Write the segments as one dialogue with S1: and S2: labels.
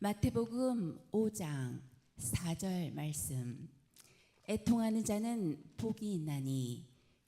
S1: 마태복음 5장 4절 말씀. 애통하는 자는 복이 있나니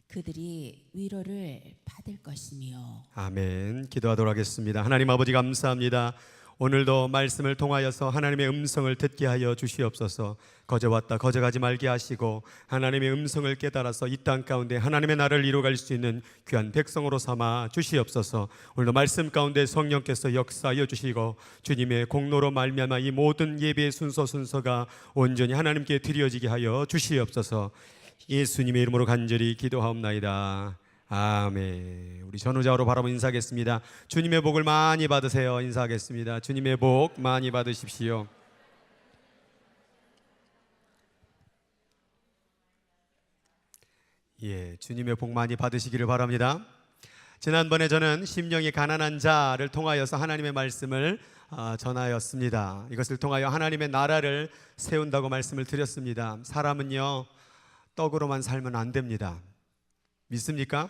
S1: 그들이 위로를 받을 것이며.
S2: 아멘. 기도하도록 하겠습니다. 하나님 아버지 감사합니다. 오늘도 말씀을 통하여서 하나님의 음성을 듣게 하여 주시옵소서. 거저 왔다 거저 가지 말게 하시고 하나님의 음성을 깨달아서 이 땅 가운데 하나님의 나라를 이루어갈 수 있는 귀한 백성으로 삼아 주시옵소서. 오늘도 말씀 가운데 성령께서 역사하여 주시고 주님의 공로로 말미암아 이 모든 예배의 순서가 온전히 하나님께 드려지게 하여 주시옵소서. 예수님의 이름으로 간절히 기도하옵나이다. 아멘. 우리 전우자로 바라보며 인사하겠습니다. 주님의 복을 많이 받으세요. 인사하겠습니다. 주님의 복 많이 받으십시오. 주님의 복 많이 받으시기를 바랍니다. 지난번에 저는 심령이 가난한 자를 통하여서 하나님의 말씀을 전하였습니다. 이것을 통하여 하나님의 나라를 세운다고 말씀을 드렸습니다. 사람은요, 떡으로만 살면 안 됩니다. 믿습니까?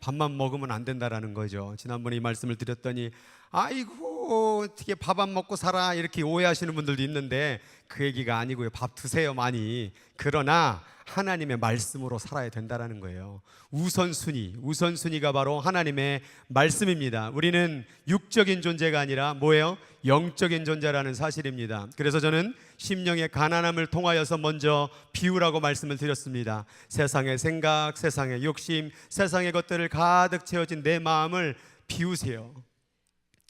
S2: 밥만 먹으면 안 된다라는 거죠. 지난번에 이 말씀을 드렸더니 아이고 어떻게 밥 안 먹고 살아 이렇게 오해하시는 분들도 있는데 그 얘기가 아니고요. 밥 드세요 많이. 그러나 하나님의 말씀으로 살아야 된다라는 거예요. 우선순위가 바로 하나님의 말씀입니다. 우리는 육적인 존재가 아니라 뭐예요? 영적인 존재라는 사실입니다. 그래서 저는 심령의 가난함을 통하여서 먼저 비우라고 말씀을 드렸습니다. 세상의 생각, 세상의 욕심, 세상의 것들을 가득 채워진 내 마음을 비우세요.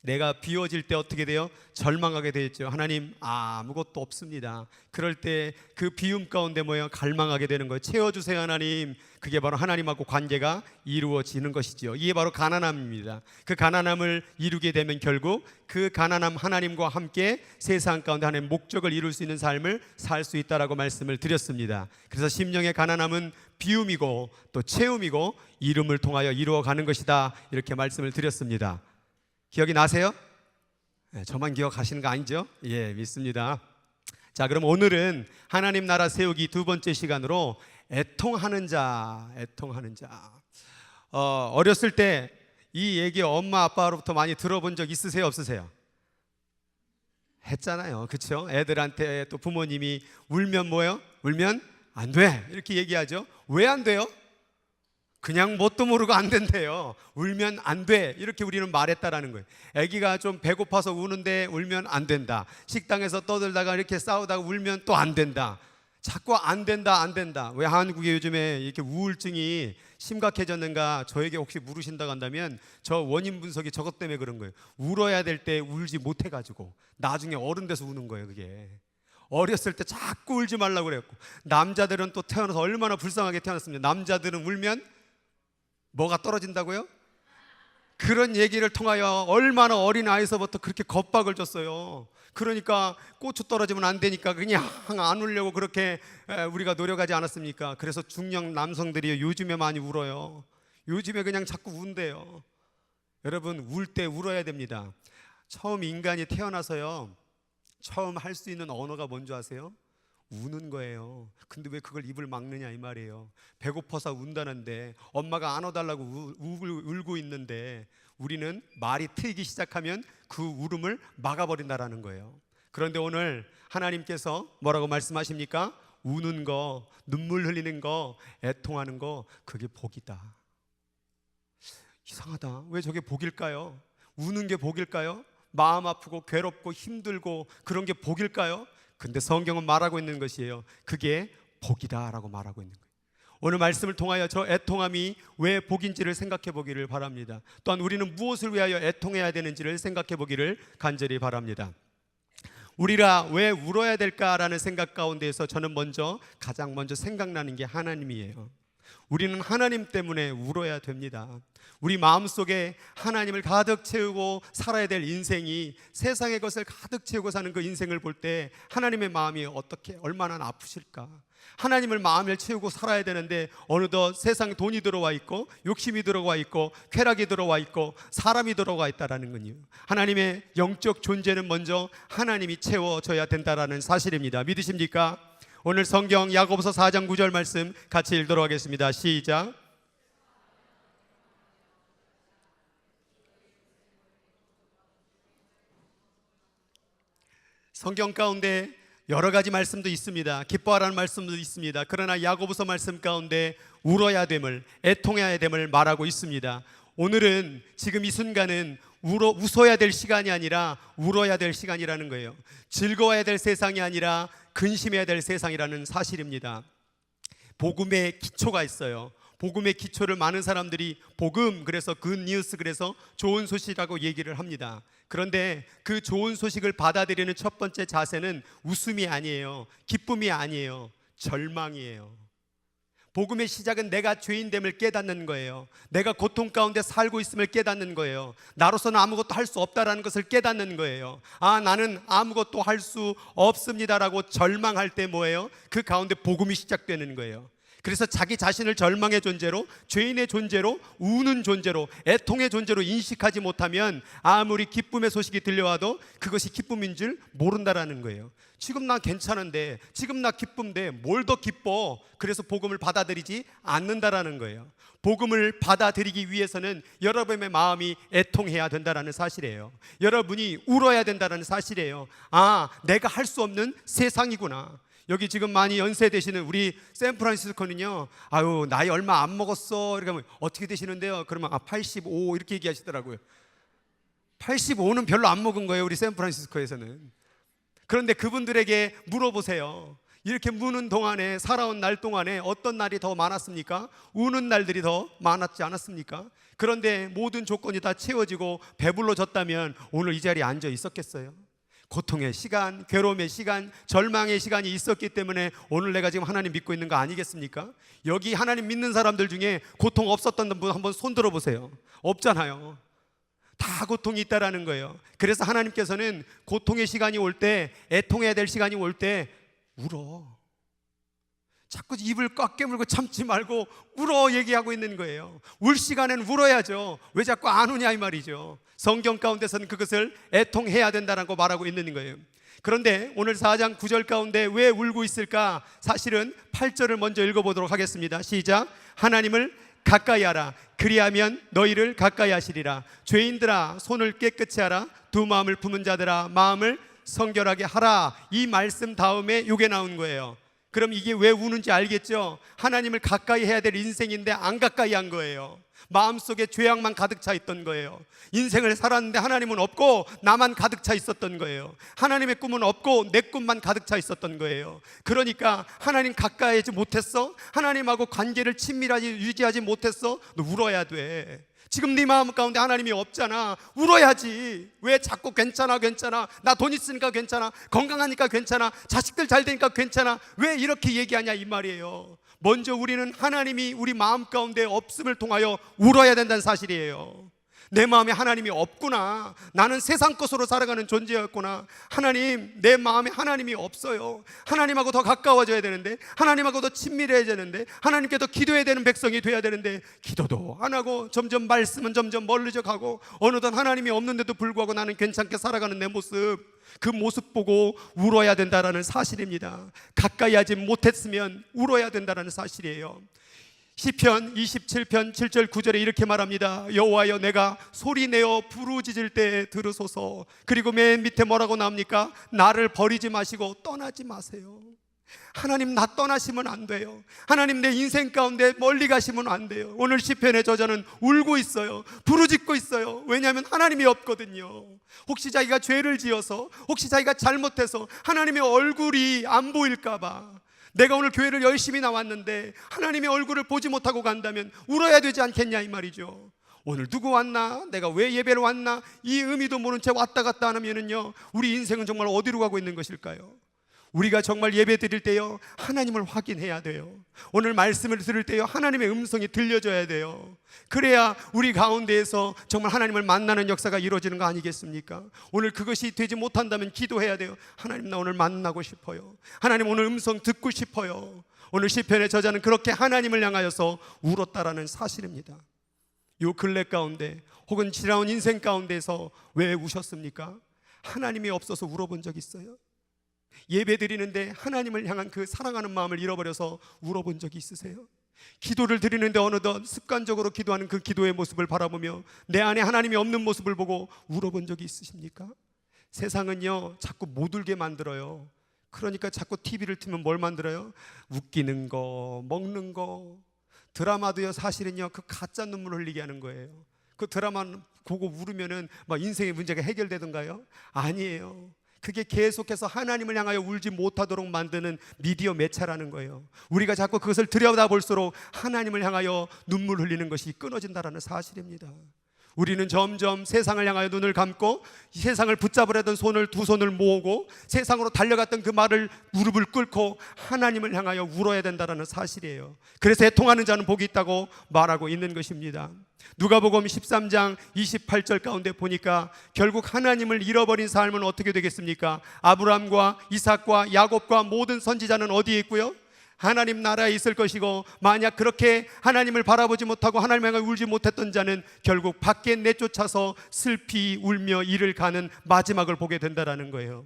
S2: 내가 비워질 때 어떻게 돼요? 절망하게 되겠죠. 하나님 아무것도 없습니다. 그럴 때 그 비움 가운데 뭐예요? 갈망하게 되는 거예요. 채워주세요 하나님. 그게 바로 하나님하고 관계가 이루어지는 것이죠. 이게 바로 가난함입니다. 그 가난함을 이루게 되면 결국 그 가난함 하나님과 함께 세상 가운데 하나님의 목적을 이룰 수 있는 삶을 살 수 있다라고 말씀을 드렸습니다. 그래서 심령의 가난함은 비움이고 또 채움이고 이름을 통하여 이루어가는 것이다, 이렇게 말씀을 드렸습니다. 기억이 나세요? 저만 기억하시는 거 아니죠? 믿습니다. 자, 그럼 오늘은 하나님 나라 세우기 두 번째 시간으로 애통하는 자. 어렸을 때 이 얘기 엄마 아빠로부터 많이 들어본 적 있으세요? 없으세요? 했잖아요. 그렇죠? 애들한테 또 부모님이 울면 뭐예요? 울면 안 돼 이렇게 얘기하죠. 왜 안 돼요? 그냥 뭣도 모르고 안 된대요. 울면 안 돼 이렇게 우리는 말했다라는 거예요. 아기가 좀 배고파서 우는데 울면 안 된다. 식당에서 떠들다가 이렇게 싸우다가 울면 또 안 된다. 자꾸 안 된다. 왜 한국에 요즘에 이렇게 우울증이 심각해졌는가 저에게 혹시 물으신다고 한다면 저 원인 분석이 저것 때문에 그런 거예요. 울어야 될 때 울지 못해가지고 나중에 어른 돼서 우는 거예요. 그게 어렸을 때 자꾸 울지 말라고 그랬고, 남자들은 또 태어나서 얼마나 불쌍하게 태어났습니다. 남자들은 울면 뭐가 떨어진다고요? 그런 얘기를 통하여 얼마나 어린아이서부터 그렇게 겁박을 줬어요. 그러니까 고추 떨어지면 안 되니까 그냥 안 울려고 그렇게 우리가 노력하지 않았습니까? 그래서 중년 남성들이 요즘에 많이 울어요. 요즘에 그냥 자꾸 운대요. 여러분, 울 때 울어야 됩니다. 처음 인간이 태어나서요, 처음 할 수 있는 언어가 뭔지 아세요? 우는 거예요. 근데 왜 그걸 입을 막느냐 이 말이에요. 배고파서 운다는데 엄마가 안아달라고 울고 있는데 우리는 말이 트이기 시작하면 그 울음을 막아버린다라는 거예요. 그런데 오늘 하나님께서 뭐라고 말씀하십니까? 우는 거, 눈물 흘리는 거, 애통하는 거, 그게 복이다. 이상하다. 왜 저게 복일까요? 우는 게 복일까요? 마음 아프고 괴롭고 힘들고 그런 게 복일까요? 근데 성경은 말하고 있는 것이에요. 그게 복이다라고 말하고 있는 거예요. 오늘 말씀을 통하여 저 애통함이 왜 복인지를 생각해 보기를 바랍니다. 또한 우리는 무엇을 위하여 애통해야 되는지를 생각해 보기를 간절히 바랍니다. 우리가 왜 울어야 될까라는 생각 가운데에서 저는 가장 먼저 생각나는 게 하나님이에요. 우리는 하나님 때문에 울어야 됩니다. 우리 마음속에 하나님을 가득 채우고 살아야 될 인생이, 세상의 것을 가득 채우고 사는 그 인생을 볼 때 하나님의 마음이 얼마나 아프실까. 하나님을 마음을 채우고 살아야 되는데 어느덧 세상에 돈이 들어와 있고 욕심이 들어와 있고 쾌락이 들어와 있고 사람이 들어와 있다라는 거예요. 하나님의 영적 존재는 먼저 하나님이 채워줘야 된다라는 사실입니다. 믿으십니까? 오늘 성경 야고보서 4장 9절 말씀 같이 읽도록 하겠습니다. 시작. 성경 가운데 여러 가지 말씀도 있습니다. 기뻐하라는 말씀도 있습니다. 그러나 야고보서 말씀 가운데 울어야 됨을, 애통해야 됨을 말하고 있습니다. 오늘은 지금 이 순간은 웃어야 될 시간이 아니라 울어야 될 시간이라는 거예요. 즐거워야 될 세상이 아니라 근심해야 될 세상이라는 사실입니다. 복음의 기초가 있어요. 복음의 기초를 많은 사람들이 복음, 그래서 굿뉴스, 그래서 좋은 소식이라고 얘기를 합니다. 그런데 그 좋은 소식을 받아들이는 첫 번째 자세는 웃음이 아니에요. 기쁨이 아니에요. 절망이에요. 복음의 시작은 내가 죄인됨을 깨닫는 거예요. 내가 고통 가운데 살고 있음을 깨닫는 거예요. 나로서는 아무것도 할 수 없다라는 것을 깨닫는 거예요. 아, 나는 아무것도 할 수 없습니다라고 절망할 때 뭐예요? 그 가운데 복음이 시작되는 거예요. 그래서 자기 자신을 절망의 존재로, 죄인의 존재로, 우는 존재로, 애통의 존재로 인식하지 못하면 아무리 기쁨의 소식이 들려와도 그것이 기쁨인 줄 모른다라는 거예요. 지금 나 괜찮은데, 지금 나 기쁜데 뭘 더 기뻐? 그래서 복음을 받아들이지 않는다라는 거예요. 복음을 받아들이기 위해서는 여러분의 마음이 애통해야 된다라는 사실이에요. 여러분이 울어야 된다라는 사실이에요. 아, 내가 할 수 없는 세상이구나. 여기 지금 많이 연세 되시는 우리 샌프란시스코는요, 아유, 나이 얼마 안 먹었어. 이렇게 하면 어떻게 되시는데요? 그러면 85 이렇게 얘기하시더라고요. 85는 별로 안 먹은 거예요, 우리 샌프란시스코에서는. 그런데 그분들에게 물어보세요. 이렇게 무는 동안에, 살아온 날 동안에 어떤 날이 더 많았습니까? 우는 날들이 더 많았지 않았습니까? 그런데 모든 조건이 다 채워지고 배불러졌다면 오늘 이 자리에 앉아 있었겠어요? 고통의 시간, 괴로움의 시간, 절망의 시간이 있었기 때문에 오늘 내가 지금 하나님 믿고 있는 거 아니겠습니까? 여기 하나님 믿는 사람들 중에 고통 없었던 분 한번 손 들어보세요. 없잖아요. 다 고통이 있다라는 거예요. 그래서 하나님께서는 고통의 시간이 올 때, 애통해야 될 시간이 올 때 울어. 자꾸 입을 꽉 깨물고 참지 말고 울어 얘기하고 있는 거예요. 울 시간엔 울어야죠. 왜 자꾸 안 우냐 이 말이죠. 성경 가운데서는 그것을 애통해야 된다고 말하고 있는 거예요. 그런데 오늘 4장 9절 가운데 왜 울고 있을까? 사실은 8절을 먼저 읽어보도록 하겠습니다. 시작. 하나님을 가까이 하라. 그리하면 너희를 가까이 하시리라. 죄인들아, 손을 깨끗이 하라. 두 마음을 품은 자들아, 마음을 성결하게 하라. 이 말씀 다음에 이게 나온 거예요. 그럼 이게 왜 우는지 알겠죠? 하나님을 가까이 해야 될 인생인데 안 가까이 한 거예요. 마음속에 죄악만 가득 차 있던 거예요. 인생을 살았는데 하나님은 없고 나만 가득 차 있었던 거예요. 하나님의 꿈은 없고 내 꿈만 가득 차 있었던 거예요. 그러니까 하나님 가까이 하지 못했어? 하나님하고 관계를 친밀하게 유지하지 못했어? 너 울어야 돼. 지금 네 마음 가운데 하나님이 없잖아. 울어야지. 왜 자꾸 괜찮아 나 돈 있으니까 괜찮아, 건강하니까 괜찮아, 자식들 잘 되니까 괜찮아, 왜 이렇게 얘기하냐 이 말이에요. 먼저 우리는 하나님이 우리 마음 가운데 없음을 통하여 울어야 된다는 사실이에요. 내 마음에 하나님이 없구나, 나는 세상 것으로 살아가는 존재였구나, 하나님, 내 마음에 하나님이 없어요. 하나님하고 더 가까워져야 되는데, 하나님하고 더 친밀해야 되는데, 하나님께 더 기도해야 되는 백성이 돼야 되는데 기도도 안 하고 점점 말씀은 점점 멀어져 가고 어느덧 하나님이 없는데도 불구하고 나는 괜찮게 살아가는 내 모습, 그 모습 보고 울어야 된다라는 사실입니다. 가까이 하지 못했으면 울어야 된다라는 사실이에요. 시편 27편 7절 9절에 이렇게 말합니다. 여호와여, 내가 소리내어 부르짖을 때 들으소서. 그리고 맨 밑에 뭐라고 나옵니까? 나를 버리지 마시고 떠나지 마세요. 하나님, 나 떠나시면 안 돼요. 하나님, 내 인생 가운데 멀리 가시면 안 돼요. 오늘 시편의 저자는 울고 있어요. 부르짖고 있어요. 왜냐하면 하나님이 없거든요. 혹시 자기가 죄를 지어서, 혹시 자기가 잘못해서 하나님의 얼굴이 안 보일까 봐, 내가 오늘 교회를 열심히 나왔는데 하나님의 얼굴을 보지 못하고 간다면 울어야 되지 않겠냐 이 말이죠. 오늘 누구 왔나? 내가 왜 예배를 왔나? 이 의미도 모른 채 왔다 갔다 하면은요, 우리 인생은 정말 어디로 가고 있는 것일까요? 우리가 정말 예배 드릴 때요, 하나님을 확인해야 돼요. 오늘 말씀을 들을 때요, 하나님의 음성이 들려줘야 돼요. 그래야 우리 가운데에서 정말 하나님을 만나는 역사가 이루어지는 거 아니겠습니까? 오늘 그것이 되지 못한다면 기도해야 돼요. 하나님, 나 오늘 만나고 싶어요. 하나님, 오늘 음성 듣고 싶어요. 오늘 시편의 저자는 그렇게 하나님을 향하여서 울었다라는 사실입니다. 요 근래 가운데 혹은 지나온 인생 가운데서 왜 우셨습니까? 하나님이 없어서 울어본 적 있어요? 예배 드리는데 하나님을 향한 그 사랑하는 마음을 잃어버려서 울어본 적이 있으세요? 기도를 드리는데 어느덧 습관적으로 기도하는 그 기도의 모습을 바라보며 내 안에 하나님이 없는 모습을 보고 울어본 적이 있으십니까? 세상은요 자꾸 못 울게 만들어요. 그러니까 자꾸 TV를 틀면 뭘 만들어요? 웃기는 거, 먹는 거. 드라마도요 사실은요 그 가짜 눈물 흘리게 하는 거예요. 그 드라마 보고 울으면은 막 인생의 문제가 해결되던가요? 아니에요. 그게 계속해서 하나님을 향하여 울지 못하도록 만드는 미디어 매체라는 거예요. 우리가 자꾸 그것을 들여다볼수록 하나님을 향하여 눈물 흘리는 것이 끊어진다라는 사실입니다. 우리는 점점 세상을 향하여 눈을 감고 세상을 붙잡으려던 두 손을 모으고 세상으로 달려갔던 그 말을 무릎을 꿇고 하나님을 향하여 울어야 된다는 사실이에요. 그래서 애통하는 자는 복이 있다고 말하고 있는 것입니다. 누가복음 13장 28절 가운데 보니까 결국 하나님을 잃어버린 삶은 어떻게 되겠습니까? 아브라함과 이삭과 야곱과 모든 선지자는 어디에 있고요? 하나님 나라에 있을 것이고, 만약 그렇게 하나님을 바라보지 못하고 하나님을 향해 울지 못했던 자는 결국 밖에 내쫓아서 슬피 울며 이를 가는 마지막을 보게 된다는 거예요.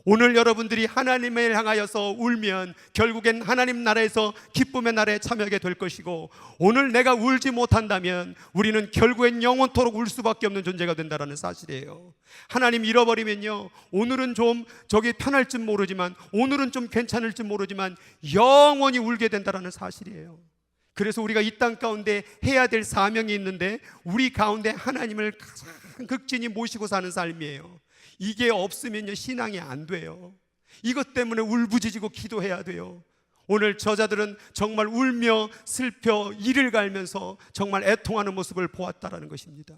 S2: 오늘 여러분들이 하나님을 향하여서 울면 결국엔 하나님 나라에서 기쁨의 나라에 참여하게 될 것이고, 오늘 내가 울지 못한다면 우리는 결국엔 영원토록 울 수밖에 없는 존재가 된다는 사실이에요. 하나님 잃어버리면요, 오늘은 좀 저기 편할지 모르지만, 오늘은 좀 괜찮을지 모르지만 영원히 울게 된다는 사실이에요. 그래서 우리가 이 땅 가운데 해야 될 사명이 있는데 우리 가운데 하나님을 가장 극진히 모시고 사는 삶이에요. 이게 없으면요 신앙이 안 돼요. 이것 때문에 울부짖고 기도해야 돼요. 오늘 저자들은 정말 울며 슬퍼 이를 갈면서 정말 애통하는 모습을 보았다라는 것입니다.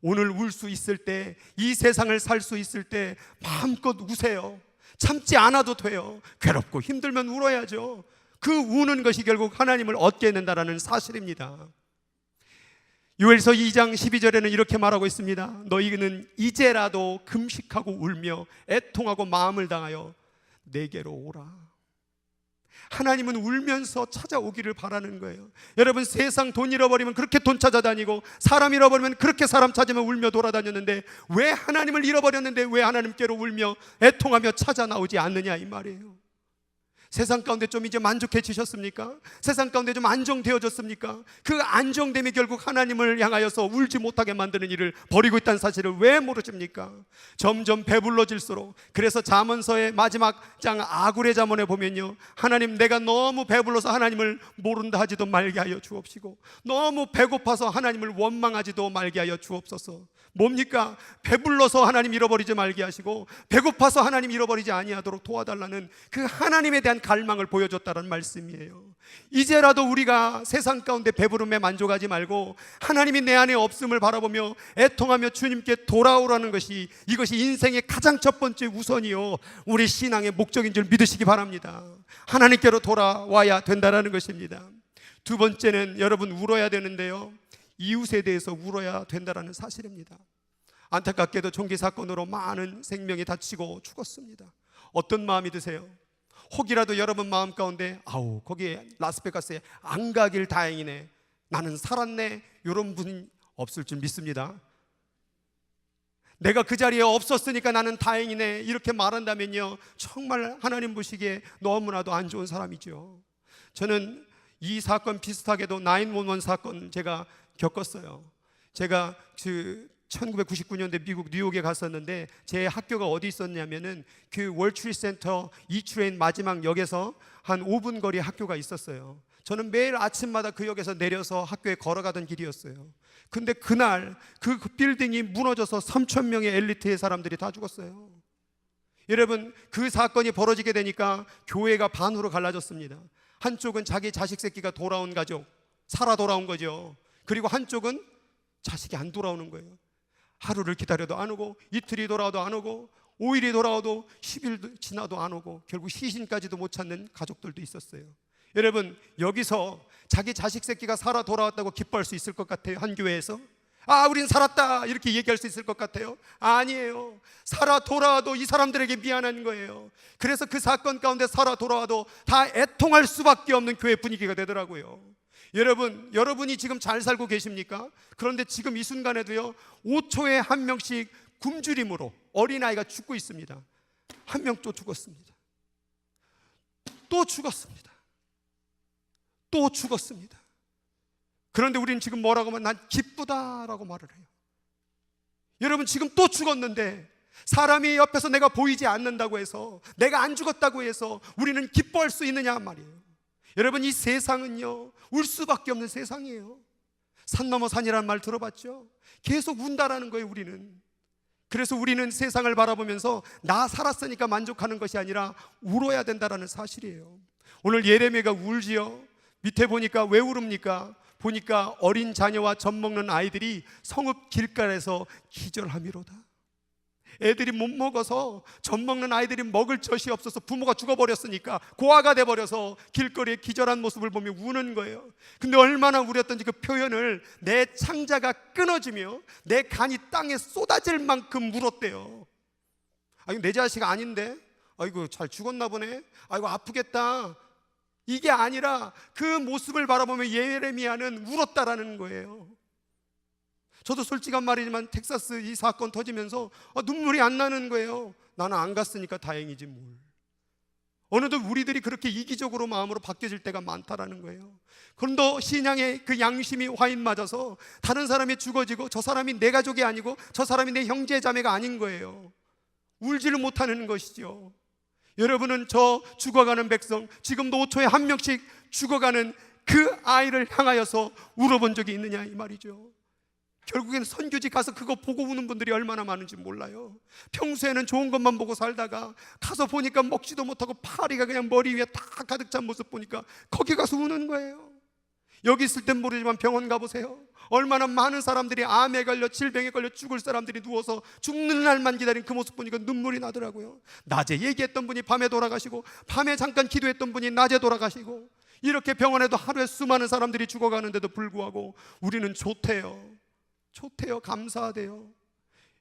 S2: 오늘 울 수 있을 때, 이 세상을 살 수 있을 때 마음껏 우세요. 참지 않아도 돼요. 괴롭고 힘들면 울어야죠. 그 우는 것이 결국 하나님을 얻게 된다는 사실입니다. 요엘서 2장 12절에는 이렇게 말하고 있습니다. 너희는 이제라도 금식하고 울며 애통하고 마음을 당하여 내게로 오라. 하나님은 울면서 찾아오기를 바라는 거예요. 여러분, 세상 돈 잃어버리면 그렇게 돈 찾아다니고, 사람 잃어버리면 그렇게 사람 찾으면 울며 돌아다녔는데 왜 하나님을 잃어버렸는데 왜 하나님께로 울며 애통하며 찾아 나오지 않느냐 이 말이에요. 세상 가운데 좀 이제 만족해지셨습니까? 세상 가운데 좀 안정되어졌습니까? 그 안정됨이 결국 하나님을 향하여서 울지 못하게 만드는 일을 벌이고 있다는 사실을 왜 모르십니까? 점점 배불러질수록, 그래서 잠언서의 마지막 장 아굴의 잠언에 보면요, 하나님 내가 너무 배불러서 하나님을 모른다 하지도 말게 하여 주옵시고, 너무 배고파서 하나님을 원망하지도 말게 하여 주옵소서. 뭡니까? 배불러서 하나님 잃어버리지 말게 하시고 배고파서 하나님 잃어버리지 아니하도록 도와달라는 그 하나님에 대한 갈망을 보여줬다는 말씀이에요. 이제라도 우리가 세상 가운데 배부름에 만족하지 말고 하나님이 내 안에 없음을 바라보며 애통하며 주님께 돌아오라는 것이, 이것이 인생의 가장 첫 번째 우선이요 우리 신앙의 목적인 줄 믿으시기 바랍니다. 하나님께로 돌아와야 된다는 것입니다. 두 번째는 여러분 울어야 되는데요, 이웃에 대해서 울어야 된다는 사실입니다. 안타깝게도 총기 사건으로 많은 생명이 다치고 죽었습니다. 어떤 마음이 드세요? 혹이라도 여러분 마음 가운데 아우 거기에 라스베가스에 안 가길 다행이네, 나는 살았네, 이런 분 없을 줄 믿습니다. 내가 그 자리에 없었으니까 나는 다행이네 이렇게 말한다면요 정말 하나님 보시기에 너무나도 안 좋은 사람이죠. 저는 이 사건 비슷하게도 911 사건 제가 겪었어요. 제가 1999년대 미국 뉴욕에 갔었는데 제 학교가 어디 있었냐면은 그 월트리센터 2트레인 마지막 역에서 한 5분 거리 학교가 있었어요. 저는 매일 아침마다 그 역에서 내려서 학교에 걸어가던 길이었어요. 근데 그날 그 빌딩이 무너져서 3,000명의 엘리트의 사람들이 다 죽었어요. 여러분, 그 사건이 벌어지게 되니까 교회가 반으로 갈라졌습니다. 한쪽은 자기 자식 새끼가 돌아온 가족, 살아 돌아온 거죠. 그리고 한쪽은 자식이 안 돌아오는 거예요. 하루를 기다려도 안 오고, 이틀이 돌아와도 안 오고, 5일이 돌아와도 10일 지나도 안 오고, 결국 시신까지도 못 찾는 가족들도 있었어요. 여러분, 여기서 자기 자식 새끼가 살아 돌아왔다고 기뻐할 수 있을 것 같아요? 한 교회에서? 아, 우린 살았다 이렇게 얘기할 수 있을 것 같아요? 아니에요. 살아 돌아와도 이 사람들에게 미안한 거예요. 그래서 그 사건 가운데 살아 돌아와도 다 애통할 수밖에 없는 교회 분위기가 되더라고요. 여러분, 여러분이 지금 잘 살고 계십니까? 그런데 지금 이 순간에도요 5초에 한 명씩 굶주림으로 어린아이가 죽고 있습니다. 한 명 또 죽었습니다. 또 죽었습니다. 또 죽었습니다. 그런데 우리는 지금 뭐라고 하면 난 기쁘다라고 말을 해요. 여러분, 지금 또 죽었는데 사람이 옆에서 내가 보이지 않는다고 해서, 내가 안 죽었다고 해서 우리는 기뻐할 수 있느냐 말이에요. 여러분, 이 세상은요, 울 수밖에 없는 세상이에요. 산 넘어 산이라는 말 들어봤죠? 계속 운다라는 거예요, 우리는. 그래서 우리는 세상을 바라보면서 나 살았으니까 만족하는 것이 아니라 울어야 된다라는 사실이에요. 오늘 예레미야가 울지요. 밑에 보니까 왜 울읍니까? 보니까 어린 자녀와 젖 먹는 아이들이 성읍 길가에서 기절함이로다. 애들이 못 먹어서, 젖 먹는 아이들이 먹을 젖이 없어서 부모가 죽어버렸으니까 고아가 돼버려서 길거리에 기절한 모습을 보며 우는 거예요. 근데 얼마나 우렸던지 그 표현을 내 창자가 끊어지며 내 간이 땅에 쏟아질 만큼 울었대요. 아이고, 내 자식 아닌데? 아이고, 잘 죽었나 보네? 아이고, 아프겠다. 이게 아니라 그 모습을 바라보며 예레미야는 울었다라는 거예요. 저도 솔직한 말이지만 텍사스 이 사건 터지면서 눈물이 안 나는 거예요. 나는 안 갔으니까 다행이지 뭘. 어느덧 우리들이 그렇게 이기적으로 마음으로 바뀌어질 때가 많다라는 거예요. 그런데 신앙의 그 양심이 화인 맞아서 다른 사람이 죽어지고 저 사람이 내 가족이 아니고 저 사람이 내 형제 자매가 아닌 거예요. 울지를 못하는 것이죠. 여러분은 저 죽어가는 백성, 지금도 5초에 한 명씩 죽어가는 그 아이를 향하여서 울어본 적이 있느냐 이 말이죠. 결국에는 선교지 가서 그거 보고 우는 분들이 얼마나 많은지 몰라요. 평소에는 좋은 것만 보고 살다가 가서 보니까 먹지도 못하고 파리가 그냥 머리 위에 다 가득 찬 모습 보니까 거기 가서 우는 거예요. 여기 있을 땐 모르지만 병원 가보세요. 얼마나 많은 사람들이 암에 걸려 질병에 걸려 죽을 사람들이 누워서 죽는 날만 기다린 그 모습 보니까 눈물이 나더라고요. 낮에 얘기했던 분이 밤에 돌아가시고, 밤에 잠깐 기도했던 분이 낮에 돌아가시고, 이렇게 병원에도 하루에 수많은 사람들이 죽어가는데도 불구하고 우리는 좋대요. 감사하대요.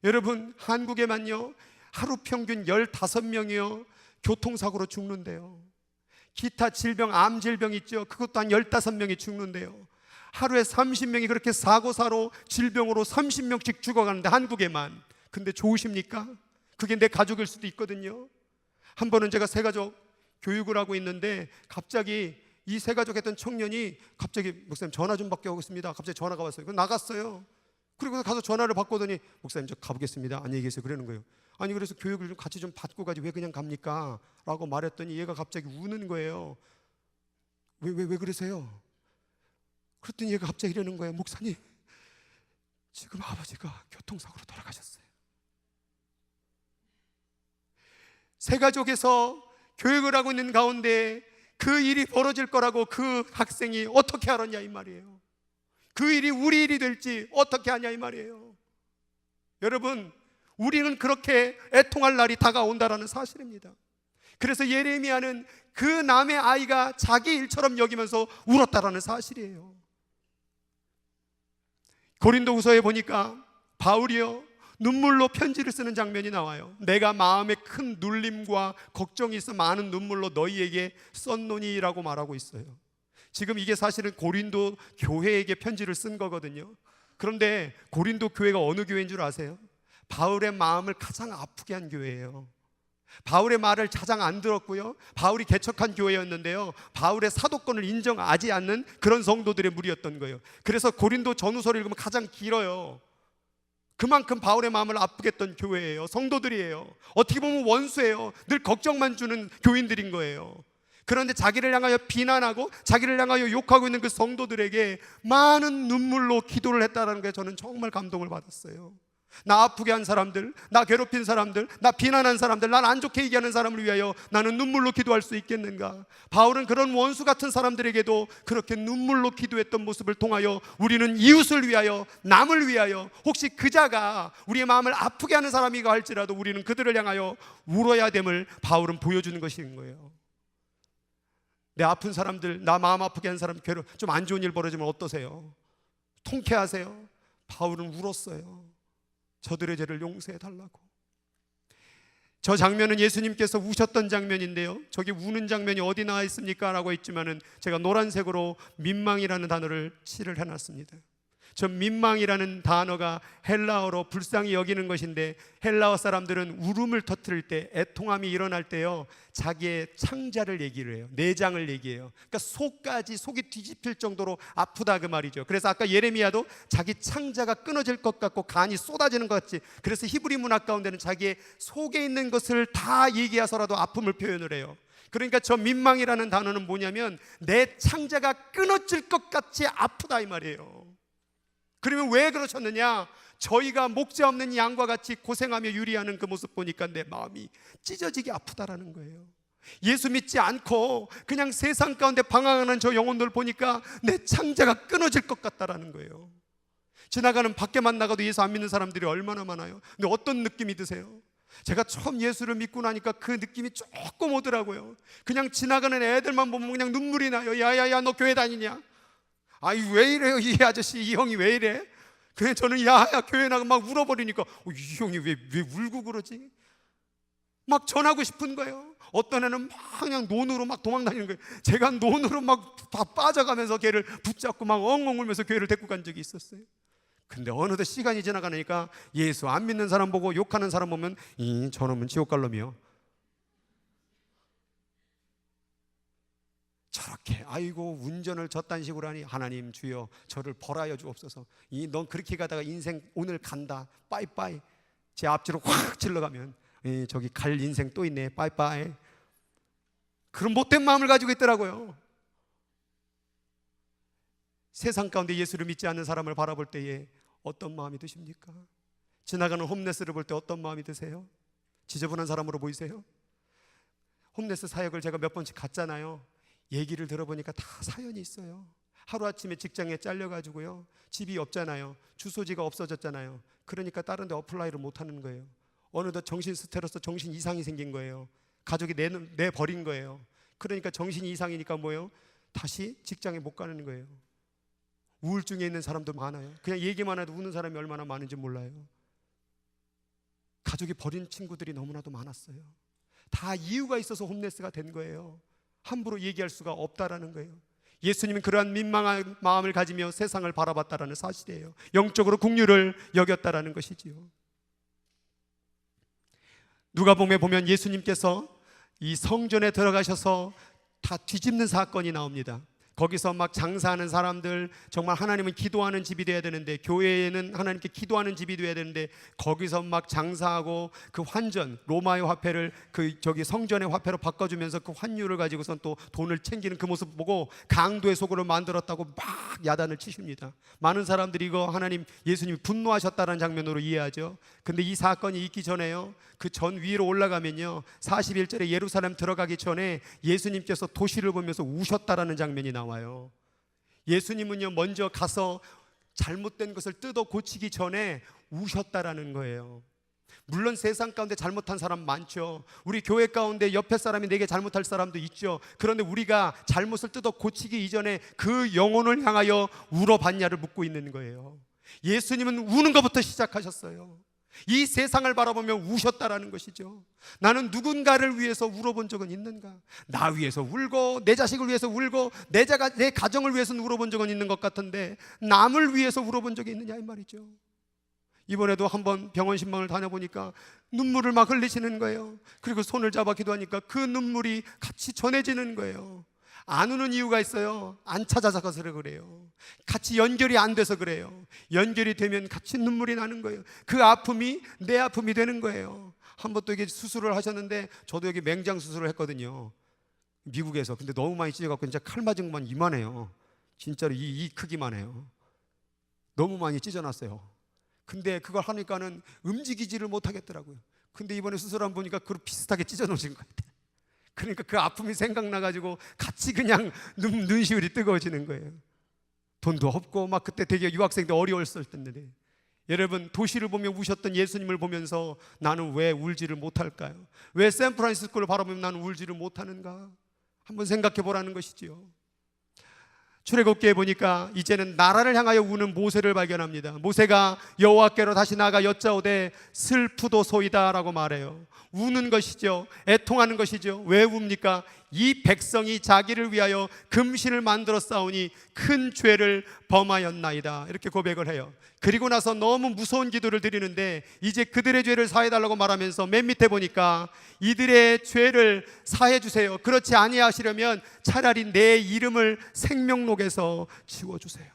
S2: 여러분, 한국에만요 하루 평균 15명이요 교통사고로 죽는데요. 기타 질병, 암 질병 있죠. 그것도 한 15명이 죽는데요. 하루에 30명이 그렇게 사고사로 질병으로 30명씩 죽어가는데 한국에만. 근데 좋으십니까? 그게 내 가족일 수도 있거든요. 한 번은 제가 새가족 교육을 하고 있는데 갑자기 이 새가족 했던 청년이 갑자기 목사님 전화 좀 받게 오겠습니다. 갑자기 전화가 왔어요. 그래서 나갔어요. 그리고 가서 전화를 받고더니 목사님 저 가보겠습니다. 안녕히 계세요. 그러는 거예요. 아니 그래서 교육을 좀 같이 좀 받고 가지 왜 그냥 갑니까? 라고 말했더니 얘가 갑자기 우는 거예요. 왜 그러세요? 그랬더니 얘가 갑자기 이러는 거예요. 목사님, 지금 아버지가 교통사고로 돌아가셨어요. 새가족에서 교육을 하고 있는 가운데 그 일이 벌어질 거라고 그 학생이 어떻게 알았냐 이 말이에요. 그 일이 우리 일이 될지 어떻게 아냐 이 말이에요. 여러분, 우리는 그렇게 애통할 날이 다가온다라는 사실입니다. 그래서 예레미야는 그 남의 아이가 자기 일처럼 여기면서 울었다라는 사실이에요. 고린도후서에 보니까 바울이요 눈물로 편지를 쓰는 장면이 나와요. 내가 마음에 큰 눌림과 걱정이 있어 많은 눈물로 너희에게 썼노니라고 말하고 있어요. 지금 이게 사실은 고린도 교회에게 편지를 쓴 거거든요. 그런데 고린도 교회가 어느 교회인 줄 아세요? 바울의 마음을 가장 아프게 한 교회예요. 바울의 말을 가장 안 들었고요, 바울이 개척한 교회였는데요, 바울의 사도권을 인정하지 않는 그런 성도들의 무리였던 거예요. 그래서 고린도 전후서를 읽으면 가장 길어요. 그만큼 바울의 마음을 아프게 했던 교회예요. 성도들이에요. 어떻게 보면 원수예요. 늘 걱정만 주는 교인들인 거예요. 그런데 자기를 향하여 비난하고 자기를 향하여 욕하고 있는 그 성도들에게 많은 눈물로 기도를 했다는 게 저는 정말 감동을 받았어요. 나 아프게 한 사람들, 나 괴롭힌 사람들, 나 비난한 사람들, 날 안 좋게 얘기하는 사람을 위하여 나는 눈물로 기도할 수 있겠는가? 바울은 그런 원수 같은 사람들에게도 그렇게 눈물로 기도했던 모습을 통하여 우리는 이웃을 위하여, 남을 위하여, 혹시 그자가 우리의 마음을 아프게 하는 사람이가 할지라도 우리는 그들을 향하여 울어야 됨을 바울은 보여주는 것인 거예요. 내 아픈 사람들, 나 마음 아프게 한 사람, 좀 안 좋은 일 벌어지면 어떠세요? 통쾌하세요? 바울은 울었어요. 저들의 죄를 용서해 달라고. 저 장면은 예수님께서 우셨던 장면인데요, 저기 우는 장면이 어디 나와 있습니까? 라고 했지만은 제가 노란색으로 민망이라는 단어를 칠을 해놨습니다. 저 민망이라는 단어가 헬라어로 불쌍히 여기는 것인데, 헬라어 사람들은 울음을 터뜨릴 때, 애통함이 일어날 때요, 자기의 창자를 얘기를 해요. 내장을 얘기해요. 그러니까 속이 뒤집힐 정도로 아프다 그 말이죠. 그래서 아까 예레미야도 자기 창자가 끊어질 것 같고 간이 쏟아지는 것 같지. 그래서 히브리 문학 가운데는 자기의 속에 있는 것을 다 얘기해서라도 아픔을 표현을 해요. 그러니까 저 민망이라는 단어는 뭐냐면 내 창자가 끊어질 것 같이 아프다 이 말이에요. 그러면 왜 그러셨느냐? 저희가 목자 없는 양과 같이 고생하며 유리하는 그 모습 보니까 내 마음이 찢어지게 아프다라는 거예요. 예수 믿지 않고 그냥 세상 가운데 방황하는 저 영혼들 보니까 내 창자가 끊어질 것 같다라는 거예요. 지나가는 밖에만 나가도 예수 안 믿는 사람들이 얼마나 많아요. 근데 어떤 느낌이 드세요? 제가 처음 예수를 믿고 나니까 그 느낌이 조금 오더라고요. 그냥 지나가는 애들만 보면 그냥 눈물이 나요. 야야야, 너 교회 다니냐? 아이, 왜 이래요 이 아저씨, 이 형이 왜 이래? 그래 저는 야야 교회 나가 막 울어버리니까 이 형이 왜 울고 그러지? 막 전하고 싶은 거예요. 어떤 애는 막 그냥 논으로 막 도망다니는 거예요. 제가 논으로 막 다 빠져가면서 걔를 붙잡고 막 엉엉 울면서 교회를 데리고 간 적이 있었어요. 근데 어느덧 시간이 지나가니까 예수 안 믿는 사람 보고 욕하는 사람 보면 저놈은 지옥 갈 놈이요. 저렇게 아이고 운전을 저딴 식으로 하니 하나님 주여 저를 벌하여 주옵소서. 넌 그렇게 가다가 인생 오늘 간다 빠이빠이. 제 앞뒤로 확 질러가면 저기 갈 인생 또 있네 빠이빠이. 그런 못된 마음을 가지고 있더라고요. 세상 가운데 예수를 믿지 않는 사람을 바라볼 때에 어떤 마음이 드십니까? 지나가는 홈레스를 볼 때 어떤 마음이 드세요? 지저분한 사람으로 보이세요? 홈레스 사역을 제가 몇 번씩 갔잖아요. 얘기를 들어보니까 다 사연이 있어요. 하루아침에 직장에 잘려가지고요, 집이 없잖아요. 주소지가 없어졌잖아요. 그러니까 다른 데 어플라이를 못하는 거예요. 어느덧 정신 스트레스, 정신 이상이 생긴 거예요. 가족이 내버린 거예요. 그러니까 정신 이상이니까 뭐예요? 다시 직장에 못 가는 거예요. 우울증에 있는 사람도 많아요. 그냥 얘기만 해도 우는 사람이 얼마나 많은지 몰라요. 가족이 버린 친구들이 너무나도 많았어요. 다 이유가 있어서 홈레스가 된 거예요. 함부로 얘기할 수가 없다라는 거예요. 예수님은 그러한 민망한 마음을 가지며 세상을 바라봤다라는 사실이에요. 영적으로 긍휼을 여겼다라는 것이지요. 누가복음에 보면 예수님께서 이 성전에 들어가셔서 다 뒤집는 사건이 나옵니다. 거기서 막 장사하는 사람들, 정말 하나님은 기도하는 집이 돼야 되는데, 교회에는 하나님께 기도하는 집이 돼야 되는데, 거기서 막 장사하고 그 환전, 로마의 화폐를 저기 성전의 화폐로 바꿔주면서 그 환율을 가지고선 또 돈을 챙기는 그 모습 보고 강도의 속으로 만들었다고 막 야단을 치십니다. 많은 사람들이 이거 하나님, 예수님이 분노하셨다는 장면으로 이해하죠. 근데 이 사건이 있기 전에요, 그 전 위로 올라가면요, 41절에 예루살렘 들어가기 전에 예수님께서 도시를 보면서 우셨다라는 장면이 나와요. 예수님은요, 먼저 가서 잘못된 것을 뜯어 고치기 전에 우셨다라는 거예요. 물론 세상 가운데 잘못한 사람 많죠. 우리 교회 가운데 옆에 사람이 내게 잘못할 사람도 있죠. 그런데 우리가 잘못을 뜯어 고치기 이전에 그 영혼을 향하여 울어봤냐를 묻고 있는 거예요. 예수님은 우는 것부터 시작하셨어요. 이 세상을 바라보며 우셨다라는 것이죠. 나는 누군가를 위해서 울어본 적은 있는가? 나 위해서 울고 내 자식을 위해서 울고 내 가정을 위해서 울어본 적은 있는 것 같은데 남을 위해서 울어본 적이 있느냐 이 말이죠. 이번에도 한번 병원 신방을 다녀보니까 눈물을 막 흘리시는 거예요. 그리고 손을 잡아 기도하니까 그 눈물이 같이 전해지는 거예요. 안 우는 이유가 있어요. 안 찾아가서 그래요. 같이 연결이 안 돼서 그래요. 연결이 되면 같이 눈물이 나는 거예요. 그 아픔이 내 아픔이 되는 거예요. 한번 또 이게 수술을 하셨는데, 저도 여기 맹장 수술을 했거든요, 미국에서. 근데 너무 많이 찢어갖고 진짜 칼 맞은 것만 이만해요. 진짜로 이 크기만 해요. 너무 많이 찢어놨어요. 근데 그걸 하니까는 움직이지를 못하겠더라고요. 근데 이번에 수술 한번 보니까 그걸 비슷하게 찢어놓으신 것 같아요. 그러니까 그 아픔이 생각나가지고 같이 그냥 눈시울이 뜨거워지는 거예요. 돈도 없고 막 그때 되게 유학생들 어려웠을 텐데, 여러분 도시를 보며 우셨던 예수님을 보면서 나는 왜 울지를 못할까요? 왜 샌프란시스코를 바라보면 나는 울지를 못하는가? 한번 생각해 보라는 것이지요. 출애굽기에 보니까 이제는 나라를 향하여 우는 모세를 발견합니다. 모세가 여호와께로 다시 나가 여짜오되 슬프도소이다라고 말해요. 우는 것이죠. 애통하는 것이죠. 왜 웁니까? 이 백성이 자기를 위하여 금신을 만들어 싸우니 큰 죄를 범하였나이다, 이렇게 고백을 해요. 그리고 나서 너무 무서운 기도를 드리는데 이제 그들의 죄를 사해달라고 말하면서 맨 밑에 보니까 이들의 죄를 사해 주세요. 그렇지 아니하시려면 차라리 내 이름을 생명록에서 지워주세요.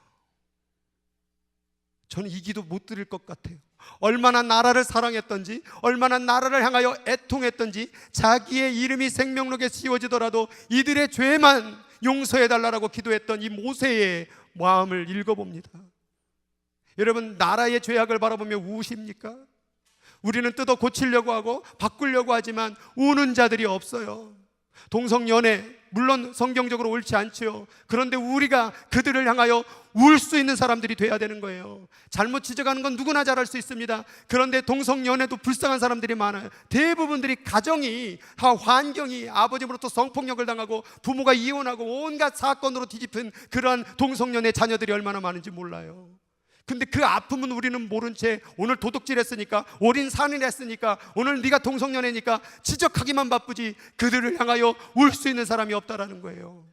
S2: 저는 이 기도 못 드릴 것 같아요. 얼마나 나라를 사랑했던지, 얼마나 나라를 향하여 애통했던지, 자기의 이름이 생명록에 지워지더라도 이들의 죄만 용서해달라고 기도했던 이 모세의 마음을 읽어봅니다. 여러분, 나라의 죄악을 바라보며 우십니까? 우리는 뜯어 고치려고 하고 바꾸려고 하지만 우는 자들이 없어요. 동성연애, 물론 성경적으로 옳지 않죠. 그런데 우리가 그들을 향하여 울 수 있는 사람들이 돼야 되는 거예요. 잘못 지적하는 건 누구나 잘할 수 있습니다. 그런데 동성연애도 불쌍한 사람들이 많아요. 대부분들이 가정이, 환경이 아버지로부터 성폭력을 당하고 부모가 이혼하고 온갖 사건으로 뒤집힌 그러한 동성연애 자녀들이 얼마나 많은지 몰라요. 근데 그 아픔은 우리는 모른 채 오늘 도둑질 했으니까, 올인 산을 했으니까, 오늘 네가 동성연애니까 지적하기만 바쁘지 그들을 향하여 울 수 있는 사람이 없다라는 거예요.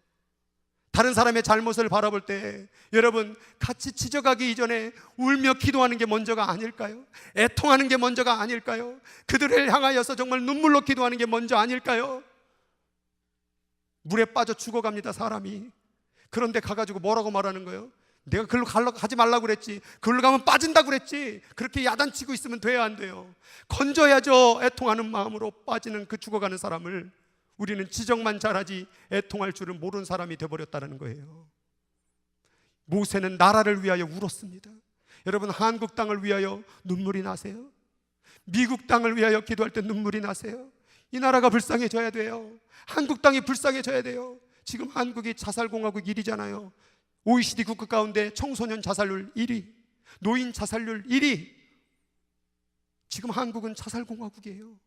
S2: 다른 사람의 잘못을 바라볼 때 여러분, 같이 지적하기 이전에 울며 기도하는 게 먼저가 아닐까요? 애통하는 게 먼저가 아닐까요? 그들을 향하여서 정말 눈물로 기도하는 게 먼저 아닐까요? 물에 빠져 죽어갑니다, 사람이. 그런데 가가지고 뭐라고 말하는 거예요? 내가 그걸로 가지 말라고 그랬지, 그걸로 가면 빠진다고 그랬지. 그렇게 야단치고 있으면 돼야 안 돼요. 건져야죠. 애통하는 마음으로 빠지는 그 죽어가는 사람을. 우리는 지적만 잘하지 애통할 줄을 모르는 사람이 되어버렸다는 거예요. 모세는 나라를 위하여 울었습니다. 여러분, 한국 땅을 위하여 눈물이 나세요? 미국 땅을 위하여 기도할 때 눈물이 나세요? 이 나라가 불쌍해져야 돼요. 한국 땅이 불쌍해져야 돼요. 지금 한국이 자살공화국 1위잖아요. OECD 국가 가운데 청소년 자살률 1위, 노인 자살률 1위. 지금 한국은 자살공화국이에요.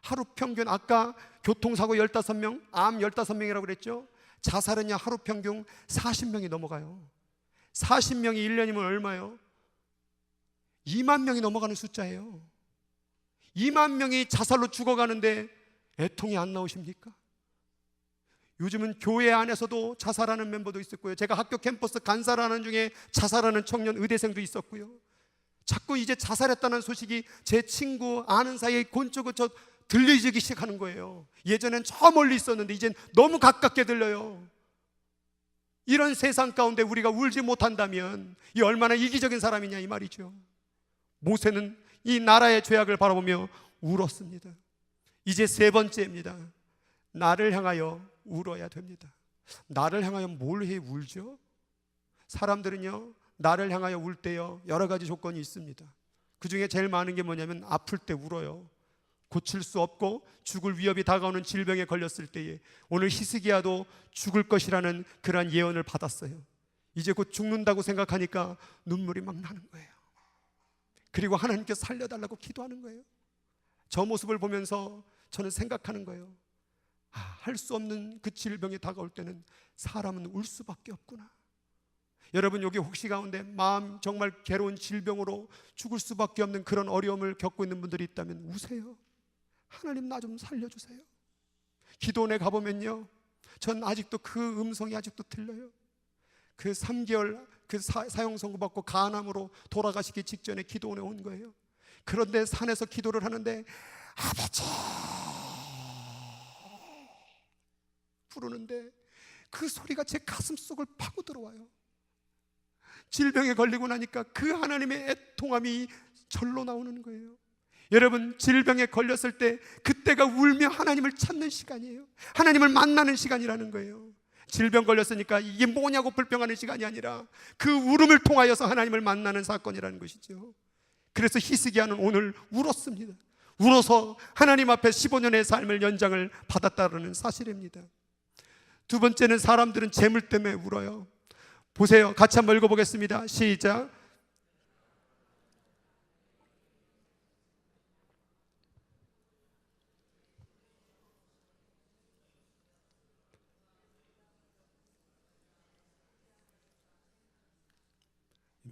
S2: 하루 평균, 아까 교통사고 15명, 암 15명이라고 그랬죠. 자살은요, 하루 평균 40명이 넘어가요. 40명이 1년이면 얼마요? 2만 명이 넘어가는 숫자예요. 2만 명이 자살로 죽어가는데 애통이 안 나오십니까? 요즘은 교회 안에서도 자살하는 멤버도 있었고요. 제가 학교 캠퍼스 간사라는 중에 자살하는 청년 의대생도 있었고요. 자꾸 이제 자살했다는 소식이 제 친구 아는 사이에 곤초곤초 들리기 시작하는 거예요. 예전엔 저 멀리 있었는데 이젠 너무 가깝게 들려요. 이런 세상 가운데 우리가 울지 못한다면 이 얼마나 이기적인 사람이냐 이 말이죠. 모세는 이 나라의 죄악을 바라보며 울었습니다. 이제 세 번째입니다. 나를 향하여 울어야 됩니다. 나를 향하여 뭘 해 울죠? 사람들은요, 나를 향하여 울 때요, 여러 가지 조건이 있습니다. 그 중에 제일 많은 게 뭐냐면 아플 때 울어요. 고칠 수 없고 죽을 위협이 다가오는 질병에 걸렸을 때에, 오늘 히스기야도 죽을 것이라는 그러한 예언을 받았어요. 이제 곧 죽는다고 생각하니까 눈물이 막 나는 거예요. 그리고 하나님께 살려달라고 기도하는 거예요. 저 모습을 보면서 저는 생각하는 거예요. 할 수 없는 그 질병이 다가올 때는 사람은 울 수밖에 없구나. 여러분, 여기 혹시 가운데 마음 정말 괴로운 질병으로 죽을 수밖에 없는 그런 어려움을 겪고 있는 분들이 있다면 우세요. 하나님, 나 좀 살려주세요. 기도원에 가보면요, 전 아직도 그 음성이 아직도 들려요. 그 3개월 그 사형 선고받고 간암으로 돌아가시기 직전에 기도원에 온 거예요. 그런데 산에서 기도를 하는데 아버지 부르는데 그 소리가 제 가슴 속을 파고 들어와요. 질병에 걸리고 나니까 그 하나님의 애통함이 절로 나오는 거예요. 여러분, 질병에 걸렸을 때 그때가 울며 하나님을 찾는 시간이에요. 하나님을 만나는 시간이라는 거예요. 질병 걸렸으니까 이게 뭐냐고 불평하는 시간이 아니라 그 울음을 통하여서 하나님을 만나는 사건이라는 것이죠. 그래서 히스기야는 오늘 울었습니다. 울어서 하나님 앞에 15년의 삶을 연장을 받았다는 사실입니다. 두 번째는 사람들은 재물 때문에 울어요. 보세요. 같이 한번 읽어보겠습니다. 시작.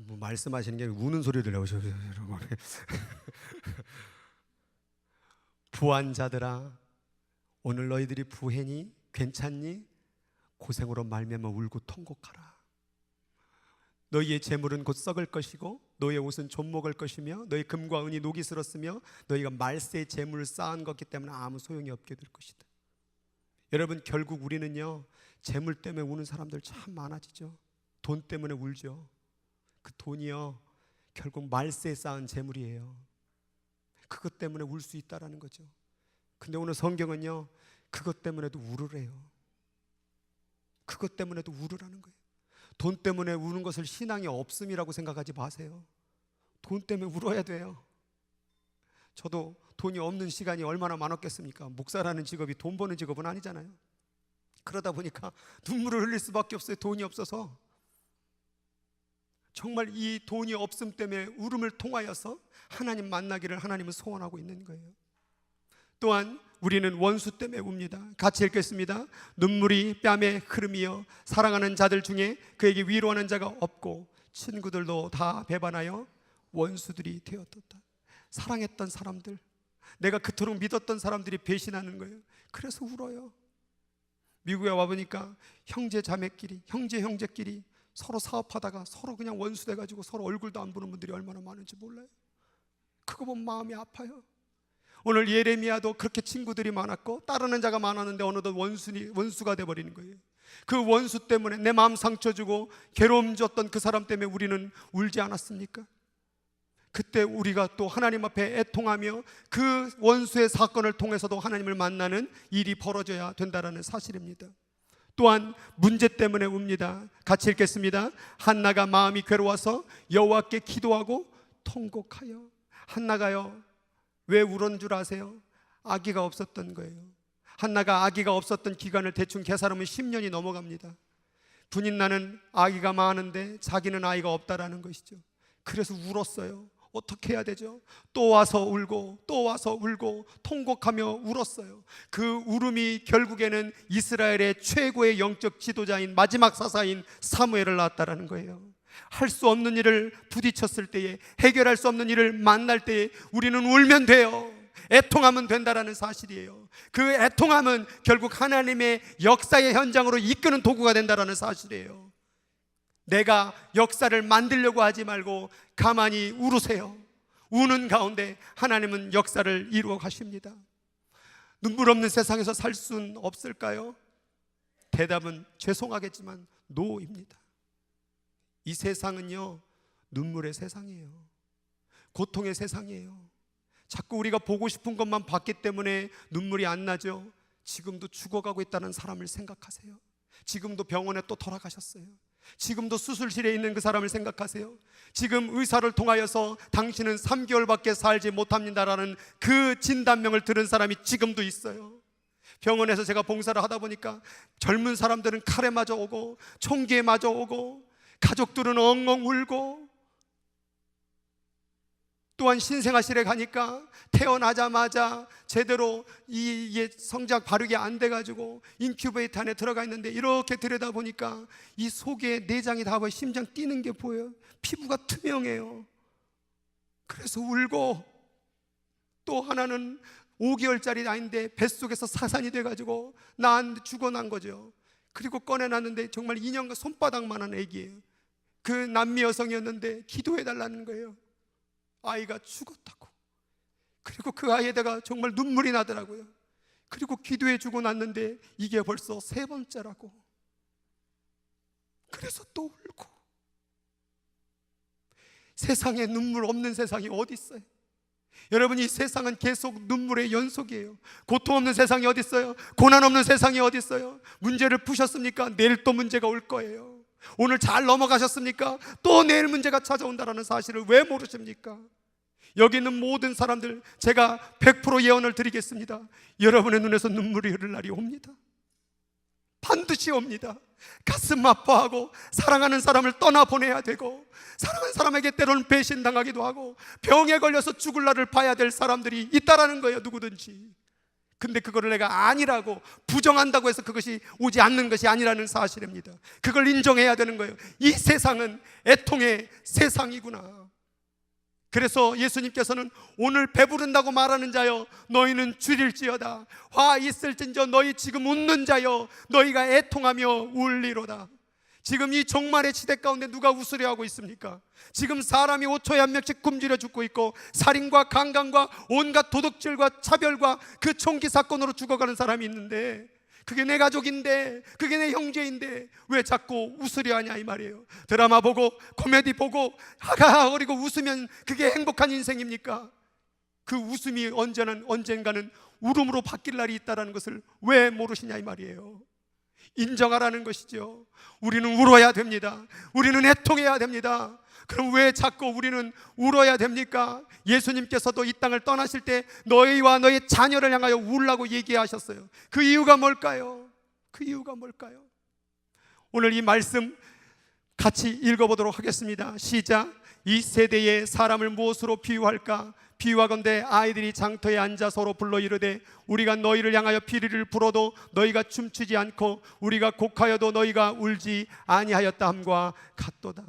S2: 뭐 말씀하시는 게 우는 소리를 내오셔. 부한 자들아, 오늘 너희들이 부해니? 괜찮니? 고생으로 말미암아 울고 통곡하라. 너희의 재물은 곧 썩을 것이고 너희의 옷은 좀 먹을 것이며 너희 금과 은이 녹이 슬었으며 너희가 말세의 재물을 쌓은 것이기 때문에 아무 소용이 없게 될 것이다. 여러분, 결국 우리는요, 재물 때문에 우는 사람들 참 많아지죠. 돈 때문에 울죠. 그 돈이요, 결국 말세에 쌓은 재물이에요. 그것 때문에 울 수 있다라는 거죠. 근데 오늘 성경은요, 그것 때문에도 울으래요. 그것 때문에도 울으라는 거예요. 돈 때문에 우는 것을 신앙이 없음이라고 생각하지 마세요. 돈 때문에 울어야 돼요. 저도 돈이 없는 시간이 얼마나 많았겠습니까? 목사라는 직업이 돈 버는 직업은 아니잖아요. 그러다 보니까 눈물을 흘릴 수밖에 없어요. 돈이 없어서. 정말 이 돈이 없음 때문에 울음을 통하여서 하나님 만나기를 하나님은 소원하고 있는 거예요. 또한 우리는 원수 때문에 웁니다. 같이 읽겠습니다. 눈물이 뺨에 흐름이여 사랑하는 자들 중에 그에게 위로하는 자가 없고 친구들도 다 배반하여 원수들이 되었다. 사랑했던 사람들, 내가 그토록 믿었던 사람들이 배신하는 거예요. 그래서 울어요. 미국에 와보니까 형제 자매끼리, 형제끼리 서로 사업하다가 서로 그냥 원수 돼가지고 서로 얼굴도 안 보는 분들이 얼마나 많은지 몰라요. 그거 보면 마음이 아파요. 오늘 예레미야도 그렇게 친구들이 많았고 따르는 자가 많았는데 어느덧 원수가 돼버리는 거예요. 그 원수 때문에 내 마음 상처 주고 괴로움 줬던 그 사람 때문에 우리는 울지 않았습니까? 그때 우리가 또 하나님 앞에 애통하며 그 원수의 사건을 통해서도 하나님을 만나는 일이 벌어져야 된다는 사실입니다. 또한 문제 때문에 웁니다. 같이 읽겠습니다. 한나가 마음이 괴로워서 여호와께 기도하고 통곡하여. 한나가요, 왜 울은 줄 아세요? 아기가 없었던 거예요. 한나가 아기가 없었던 기간을 대충 계산하면 10년이 넘어갑니다. 분인나는 아기가 많은데 자기는 아이가 없다라는 것이죠. 그래서 울었어요. 어떻게 해야 되죠? 또 와서 울고 또 와서 울고 통곡하며 울었어요. 그 울음이 결국에는 이스라엘의 최고의 영적 지도자인 마지막 사사인 사무엘을 낳았다라는 거예요. 할 수 없는 일을 부딪혔을 때에, 해결할 수 없는 일을 만날 때에 우리는 울면 돼요. 애통하면 된다라는 사실이에요. 그 애통함은 결국 하나님의 역사의 현장으로 이끄는 도구가 된다라는 사실이에요. 내가 역사를 만들려고 하지 말고 가만히 울으세요. 우는 가운데 하나님은 역사를 이루어 가십니다. 눈물 없는 세상에서 살 수는 없을까요? 대답은 죄송하겠지만 노입니다. 이 세상은요, 눈물의 세상이에요. 고통의 세상이에요. 자꾸 우리가 보고 싶은 것만 봤기 때문에 눈물이 안 나죠. 지금도 죽어가고 있다는 사람을 생각하세요. 지금도 병원에 또 돌아가셨어요. 지금도 수술실에 있는 그 사람을 생각하세요. 지금 의사를 통하여서 당신은 3개월밖에 살지 못합니다라는 그 진단명을 들은 사람이 지금도 있어요. 병원에서 제가 봉사를 하다 보니까 젊은 사람들은 칼에 맞아 오고 총기에 맞아 오고 가족들은 엉엉 울고, 또한 신생아실에 가니까 태어나자마자 제대로 이 성장 발육이 안 돼가지고 인큐베이터 안에 들어가 있는데 이렇게 들여다보니까 이 속에 내장이 다 보여. 심장 뛰는 게 보여요. 피부가 투명해요. 그래서 울고, 또 하나는 5개월짜리 아이인데 뱃속에서 사산이 돼가지고 죽어난 거죠. 그리고 꺼내놨는데 정말 인형과 손바닥만한 애기예요. 그 남미 여성이었는데 기도해달라는 거예요. 아이가 죽었다고. 그리고 그 아이에다가 정말 눈물이 나더라고요. 그리고 기도해주고 났는데 이게 벌써 3번째라고. 그래서 또 울고. 세상에 눈물 없는 세상이 어디 있어요? 여러분, 이 세상은 계속 눈물의 연속이에요. 고통 없는 세상이 어디 있어요? 고난 없는 세상이 어디 있어요? 문제를 푸셨습니까? 내일 또 문제가 올 거예요. 오늘 잘 넘어가셨습니까? 또 내일 문제가 찾아온다는 사실을 왜 모르십니까? 여기 있는 모든 사람들, 제가 100% 예언을 드리겠습니다. 여러분의 눈에서 눈물이 흐를 날이 옵니다. 반드시 옵니다. 가슴 아파하고 사랑하는 사람을 떠나보내야 되고, 사랑하는 사람에게 때로는 배신당하기도 하고 병에 걸려서 죽을 날을 봐야 될 사람들이 있다라는 거예요. 누구든지. 근데 그거를 내가 아니라고 부정한다고 해서 그것이 오지 않는 것이 아니라는 사실입니다. 그걸 인정해야 되는 거예요. 이 세상은 애통의 세상이구나. 그래서 예수님께서는 오늘 배부른다고 말하는 자여 너희는 줄일지어다. 화 있을진저 너희 지금 웃는 자여 너희가 애통하며 울리로다. 지금 이 종말의 시대 가운데 누가 웃으려 하고 있습니까? 지금 사람이 5초에 한 명씩 굶주려 죽고 있고 살인과 강간과 온갖 도둑질과 차별과 그 총기 사건으로 죽어가는 사람이 있는데 그게 내 가족인데 그게 내 형제인데 왜 자꾸 웃으려 하냐 이 말이에요. 드라마 보고 코미디 보고 하하거리고 웃으면 그게 행복한 인생입니까? 그 웃음이 언젠가는 울음으로 바뀔 날이 있다는 것을 왜 모르시냐 이 말이에요. 인정하라는 것이죠. 우리는 울어야 됩니다. 우리는 애통해야 됩니다. 그럼 왜 자꾸 우리는 울어야 됩니까? 예수님께서도 이 땅을 떠나실 때 너희와 너희 자녀를 향하여 울라고 얘기하셨어요. 그 이유가 뭘까요? 그 이유가 뭘까요? 오늘 이 말씀 같이 읽어보도록 하겠습니다. 시작. 이 세대의 사람을 무엇으로 비유할까? 비유하건대 아이들이 장터에 앉아 서로 불러 이르되 우리가 너희를 향하여 피리를 불어도 너희가 춤추지 않고 우리가 곡하여도 너희가 울지 아니하였다 함과 같도다.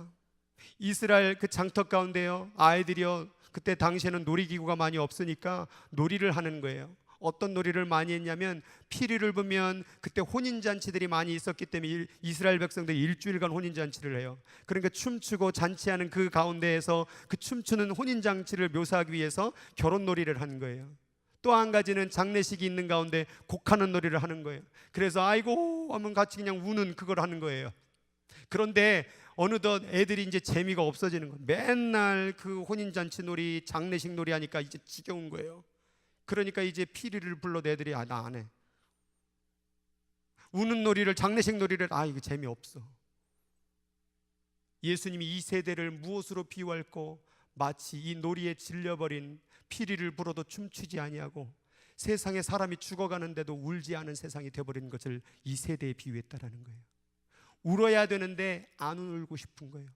S2: 이스라엘 그 장터 가운데요, 아이들이요, 그때 당시에는 놀이기구가 많이 없으니까 놀이를 하는 거예요. 어떤 놀이를 많이 했냐면 피리를 불면 그때 혼인잔치들이 많이 있었기 때문에 이스라엘 백성들이 일주일간 혼인잔치를 해요. 그러니까 춤추고 잔치하는 그 가운데에서 그 춤추는 혼인잔치를 묘사하기 위해서 결혼놀이를 하는 거예요. 또 한 가지는 장례식이 있는 가운데 곡하는 놀이를 하는 거예요. 그래서 아이고 하면 같이 그냥 우는 그걸 하는 거예요. 그런데 어느덧 애들이 이제 재미가 없어지는 거예요. 맨날 그 혼인잔치 놀이, 장례식 놀이 하니까 이제 지겨운 거예요. 그러니까 이제 피리를 불러도 애들이 나 안 해. 우는 놀이를, 장례식 놀이를 이거 재미없어. 예수님이 이 세대를 무엇으로 비유할꼬? 마치 이 놀이에 질려버린 피리를 불어도 춤추지 아니하고 세상에 사람이 죽어가는데도 울지 않은 세상이 되어버린 것을 이 세대에 비유했다라는 거예요. 울어야 되는데 안 울고 싶은 거예요.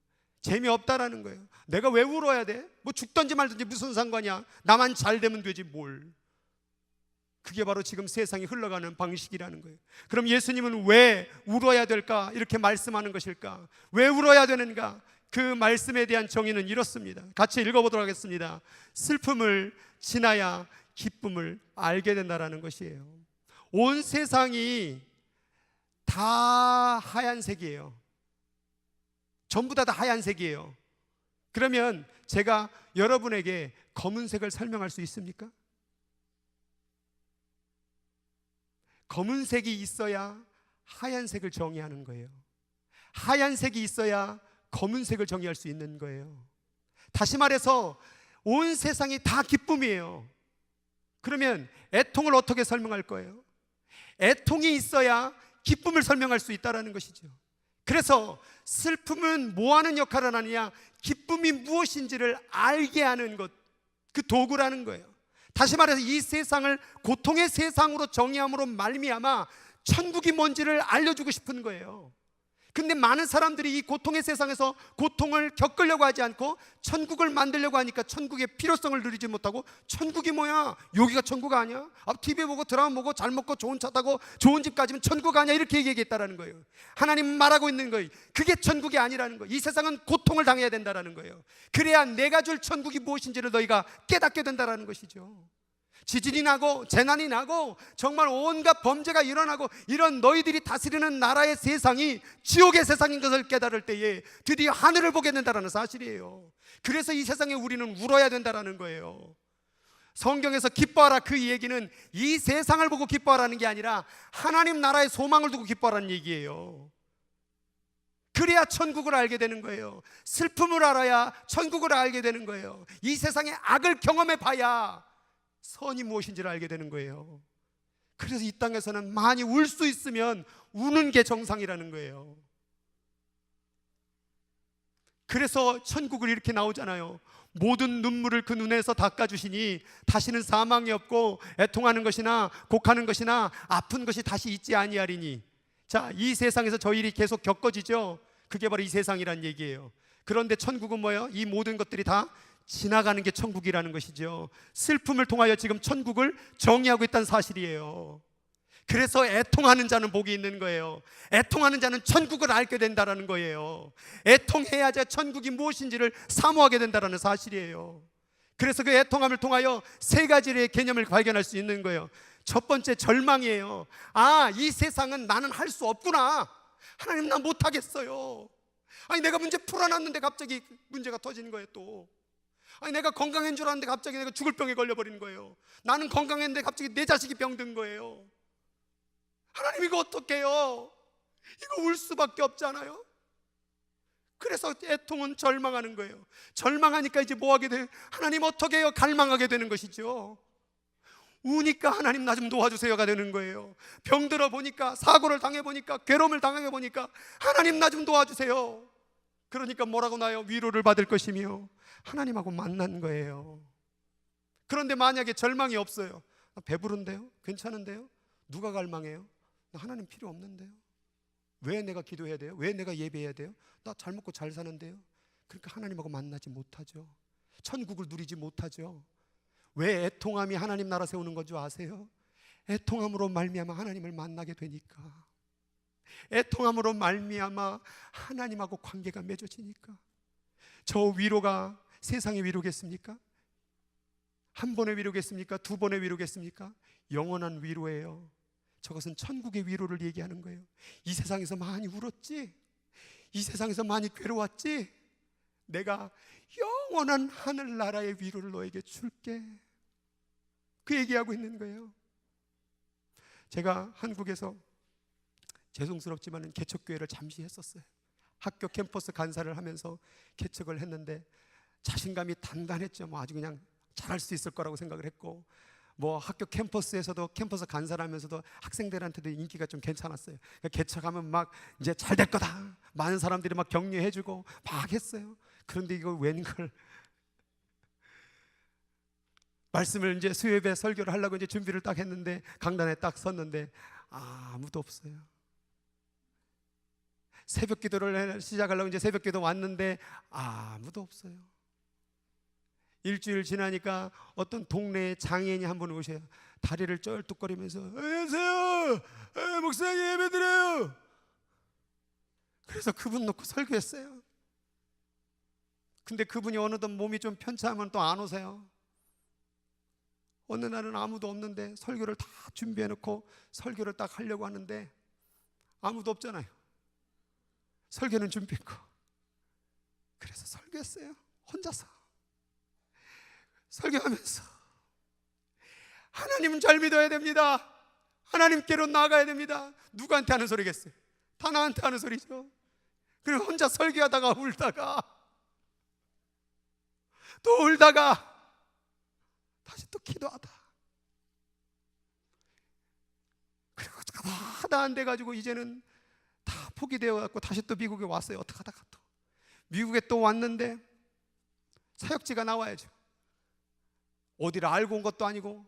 S2: 재미없다라는 거예요. 내가 왜 울어야 돼? 뭐 죽든지 말든지 무슨 상관이야. 나만 잘 되면 되지 뭘. 그게 바로 지금 세상이 흘러가는 방식이라는 거예요. 그럼 예수님은 왜 울어야 될까? 이렇게 말씀하는 것일까? 왜 울어야 되는가? 그 말씀에 대한 정의는 이렇습니다. 같이 읽어보도록 하겠습니다. 슬픔을 지나야 기쁨을 알게 된다라는 것이에요. 온 세상이 다 하얀색이에요. 전부 다 하얀색이에요. 그러면 제가 여러분에게 검은색을 설명할 수 있습니까? 검은색이 있어야 하얀색을 정의하는 거예요. 하얀색이 있어야 검은색을 정의할 수 있는 거예요. 다시 말해서 온 세상이 다 기쁨이에요. 그러면 애통을 어떻게 설명할 거예요? 애통이 있어야 기쁨을 설명할 수 있다는 것이죠. 그래서 슬픔은 뭐하는 역할을 하느냐? 기쁨이 무엇인지를 알게 하는 것, 그 도구라는 거예요. 다시 말해서 이 세상을 고통의 세상으로 정의함으로 말미암아 천국이 뭔지를 알려주고 싶은 거예요. 근데 많은 사람들이 이 고통의 세상에서 고통을 겪으려고 하지 않고 천국을 만들려고 하니까 천국의 필요성을 누리지 못하고 천국이 뭐야? 여기가 천국 아니야? TV 보고 드라마 보고 잘 먹고 좋은 차 타고 좋은 집 가지면 천국 아니야? 이렇게 얘기했다라는 거예요. 하나님은 말하고 있는 거예요. 그게 천국이 아니라는 거예요. 이 세상은 고통을 당해야 된다라는 거예요. 그래야 내가 줄 천국이 무엇인지를 너희가 깨닫게 된다라는 것이죠. 지진이 나고 재난이 나고 정말 온갖 범죄가 일어나고 이런 너희들이 다스리는 나라의 세상이 지옥의 세상인 것을 깨달을 때에 드디어 하늘을 보게 된다는 사실이에요. 그래서 이 세상에 우리는 울어야 된다는 거예요. 성경에서 기뻐하라, 그 얘기는 이 세상을 보고 기뻐하라는 게 아니라 하나님 나라의 소망을 두고 기뻐하라는 얘기예요. 그래야 천국을 알게 되는 거예요. 슬픔을 알아야 천국을 알게 되는 거예요. 이 세상의 악을 경험해 봐야 선이 무엇인지를 알게 되는 거예요. 그래서 이 땅에서는 많이 울 수 있으면 우는 게 정상이라는 거예요. 그래서 천국을 이렇게 나오잖아요. 모든 눈물을 그 눈에서 닦아주시니 다시는 사망이 없고 애통하는 것이나 곡하는 것이나 아픈 것이 다시 있지 아니하리니. 자, 이 세상에서 저 일이 계속 겪어지죠. 그게 바로 이 세상이란 얘기예요. 그런데 천국은 뭐예요? 이 모든 것들이 다 지나가는 게 천국이라는 것이죠. 슬픔을 통하여 지금 천국을 정의하고 있다는 사실이에요. 그래서 애통하는 자는 복이 있는 거예요. 애통하는 자는 천국을 알게 된다는 거예요. 애통해야 천국이 무엇인지를 사모하게 된다는 사실이에요. 그래서 그 애통함을 통하여 세 가지의 개념을 발견할 수 있는 거예요. 첫 번째, 절망이에요. 이 세상은 나는 할 수 없구나. 하나님, 나 못하겠어요. 아니, 내가 문제 풀어놨는데 갑자기 문제가 터지는 거예요. 또 아니, 내가 건강한 줄 알았는데 갑자기 내가 죽을 병에 걸려버리는 거예요. 나는 건강했는데 갑자기 내 자식이 병든 거예요. 하나님, 이거 어떡해요? 이거 울 수밖에 없잖아요. 그래서 애통은 절망하는 거예요. 절망하니까 이제 뭐 하게 돼요? 하나님 어떻게 해요? 갈망하게 되는 것이죠. 우니까 하나님 나 좀 도와주세요가 되는 거예요. 병들어 보니까, 사고를 당해 보니까, 괴로움을 당해 보니까 하나님 나 좀 도와주세요. 그러니까 뭐라고 나요? 위로를 받을 것이며 하나님하고 만난 거예요. 그런데 만약에 절망이 없어요. 배부른데요? 괜찮은데요? 누가 갈망해요? 나 하나님 필요 없는데요? 왜 내가 기도해야 돼요? 왜 내가 예배해야 돼요? 나 잘 먹고 잘 사는데요? 그러니까 하나님하고 만나지 못하죠. 천국을 누리지 못하죠. 왜 애통함이 하나님 나라 세우는 건 줄 아세요? 애통함으로 말미암아 하나님을 만나게 되니까. 애통함으로 말미암아 하나님하고 관계가 맺어지니까. 저 위로가 세상의 위로겠습니까? 한 번의 위로겠습니까? 두 번의 위로겠습니까? 영원한 위로예요. 저것은 천국의 위로를 얘기하는 거예요. 이 세상에서 많이 울었지? 이 세상에서 많이 괴로웠지? 내가 영원한 하늘나라의 위로를 너에게 줄게. 그 얘기하고 있는 거예요. 제가 한국에서 죄송스럽지만 개척교회를 잠시 했었어요. 학교 캠퍼스 간사를 하면서 개척을 했는데 자신감이 단단했죠. 아주 그냥 잘할 수 있을 거라고 생각을 했고, 학교 캠퍼스에서도 캠퍼스 간사를 하면서도 학생들한테도 인기가 좀 괜찮았어요. 그러니까 개척하면 막 이제 잘 될 거다, 많은 사람들이 막 격려해주고 막 했어요. 그런데 이거 웬걸, 말씀을 이제 수요예배 설교를 하려고 이제 준비를 딱 했는데 강단에 딱 섰는데 아무도 없어요. 새벽 기도를 시작하려고 이제 새벽 기도 왔는데 아무도 없어요. 일주일 지나니까 어떤 동네에 장애인이 한 분 오셔요. 다리를 쩔뚝거리면서 안녕하세요, 목사님 예배드려요. 그래서 그분 놓고 설교했어요. 근데 그분이 어느덧 몸이 좀 편찮으면 또 안 오세요. 어느 날은 아무도 없는데 설교를 다 준비해놓고 설교를 딱 하려고 하는데 아무도 없잖아요. 설교는 준비했고. 그래서 설교했어요. 혼자서 설교하면서 하나님은 잘 믿어야 됩니다. 하나님께로 나아가야 됩니다. 누구한테 하는 소리겠어요? 다 나한테 하는 소리죠. 그리고 혼자 설교하다가 울다가 또 울다가 다시 또 기도하다. 그리고 하다 안 돼가지고 이제는 다 포기되어갖고 다시 또 미국에 왔어요. 어떻게 하다가 또 미국에 또 왔는데 사역지가 나와야죠. 어디를 알고 온 것도 아니고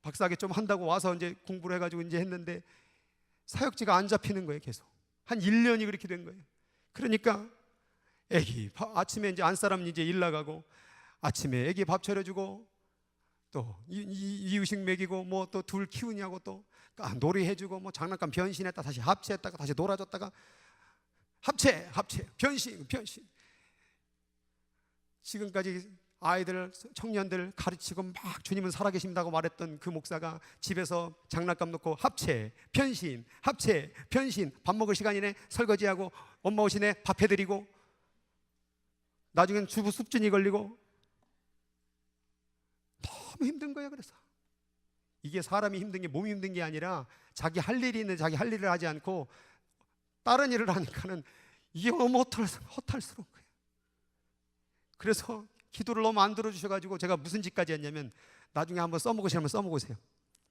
S2: 박사학위 좀 한다고 와서 이제 공부를 해가지고 이제 했는데 사역지가 안 잡히는 거예요. 계속 한 1년이 그렇게 된 거예요. 그러니까 아침에 이제 안사람 이제 일 나가고 아침에 애기 밥 차려주고 또 이유식 먹이고 또 둘 키우냐고 또 놀이해주고 장난감 변신했다 다시 합체했다가 다시 놀아줬다가 합체 변신. 지금까지 아이들 청년들 가르치고 막 주님은 살아계신다고 말했던 그 목사가 집에서 장난감 놓고 합체 변신 밥 먹을 시간이네 설거지하고 엄마 오시네 밥 해드리고 나중엔 주부 습진이 걸리고 너무 힘든 거예요. 그래서 이게 사람이 힘든 게 몸이 힘든 게 아니라 자기 할 일이 있는데 자기 할 일을 하지 않고 다른 일을 하니까는 이게 너무 허탈스러운 거예요. 그래서 기도를 너무 안 들어주셔가지고 제가 무슨 짓까지 했냐면 나중에 한번 써먹으시면 써먹으세요.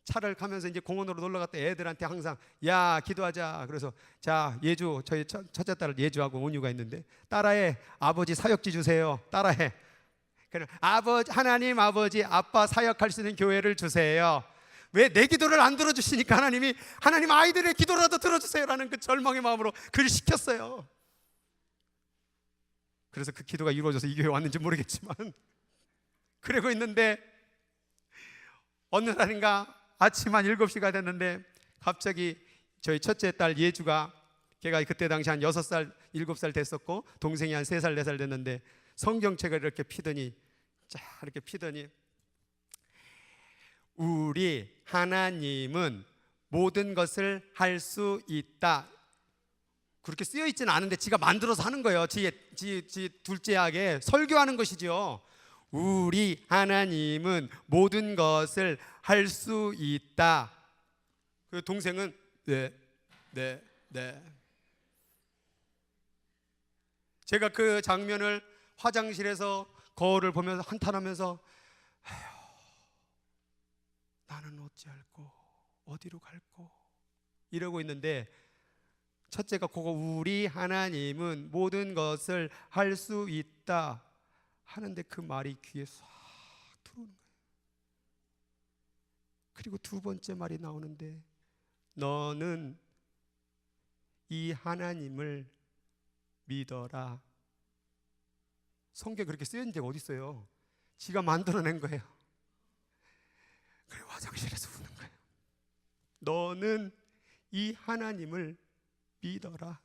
S2: 차를 가면서 이제 공원으로 놀러 갔다 애들한테 항상 야 기도하자. 그래서 자 예주 저희 첫째 딸 예주하고 온유가 있는데 따라해. 아버지 사역지 주세요. 따라해. 그럼 하나님 아버지 아빠 사역할 수 있는 교회를 주세요. 왜 내 기도를 안 들어주시니까 하나님 아이들의 기도라도 들어주세요라는 그 절망의 마음으로 그를 시켰어요. 그래서 그 기도가 이루어져서 이 교회 왔는지 모르겠지만 그러고 있는데 어느 날인가 아침 한 7시가 됐는데 갑자기 저희 첫째 딸 예주가, 걔가 그때 당시 한 6살, 7살 됐었고 동생이 한 3살, 4살 됐는데 성경책을 이렇게 피더니 이렇게 피더니 우리 하나님은 모든 것을 할 수 있다. 그렇게 쓰여 있지는 않은데 지가 만들어서 하는 거예요. 지 둘째 아게 설교하는 것이죠. 우리 하나님은 모든 것을 할 수 있다. 그 동생은 네. 제가 그 장면을 화장실에서 거울을 보면서 한탄하면서 나는 어찌할꼬 어디로 갈꼬 이러고 있는데 첫째가 그거 우리 하나님은 모든 것을 할 수 있다 하는데 그 말이 귀에 싹 들어오는 거예요. 그리고 두 번째 말이 나오는데 너는 이 하나님을 믿어라. 성경에 그렇게 쓰여진 데가 어디 있어요? 지가 만들어낸 거예요. 그리고 화장실에서 우는 거예요. 너는 이 하나님을 믿어라.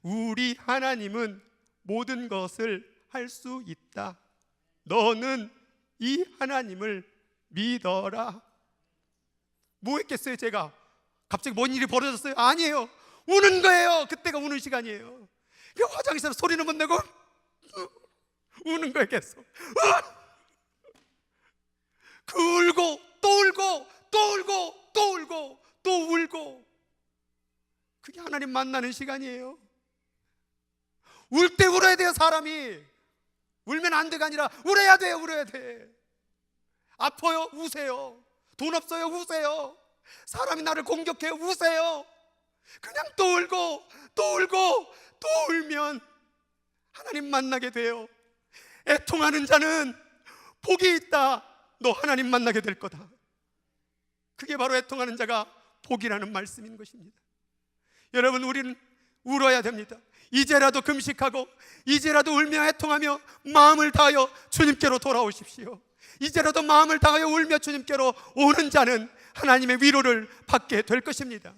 S2: 우리 하나님은 모든 것을 할 수 있다. 너는 이 하나님을 믿어라. 뭐 했겠어요? 제가 갑자기 뭔 일이 벌어졌어요? 아니에요. 우는 거예요. 그때가 우는 시간이에요. 화장실에서 소리는 못 내고 우는 거예요. 계속 울고 또 울고 또 울고 또 울고 또 울고. 그게 하나님 만나는 시간이에요. 울 때 울어야 돼요. 사람이 울면 안 돼가 아니라 울어야 돼요. 울어야 돼. 아파요? 우세요. 돈 없어요? 우세요. 사람이 나를 공격해요? 우세요. 그냥 또 울고 또 울고 또 울면 하나님 만나게 돼요. 애통하는 자는 복이 있다. 너 하나님 만나게 될 거다. 그게 바로 애통하는 자가 복이라는 말씀인 것입니다. 여러분, 우리는 울어야 됩니다. 이제라도 금식하고 이제라도 울며 애통하며 마음을 다하여 주님께로 돌아오십시오. 이제라도 마음을 다하여 울며 주님께로 오는 자는 하나님의 위로를 받게 될 것입니다.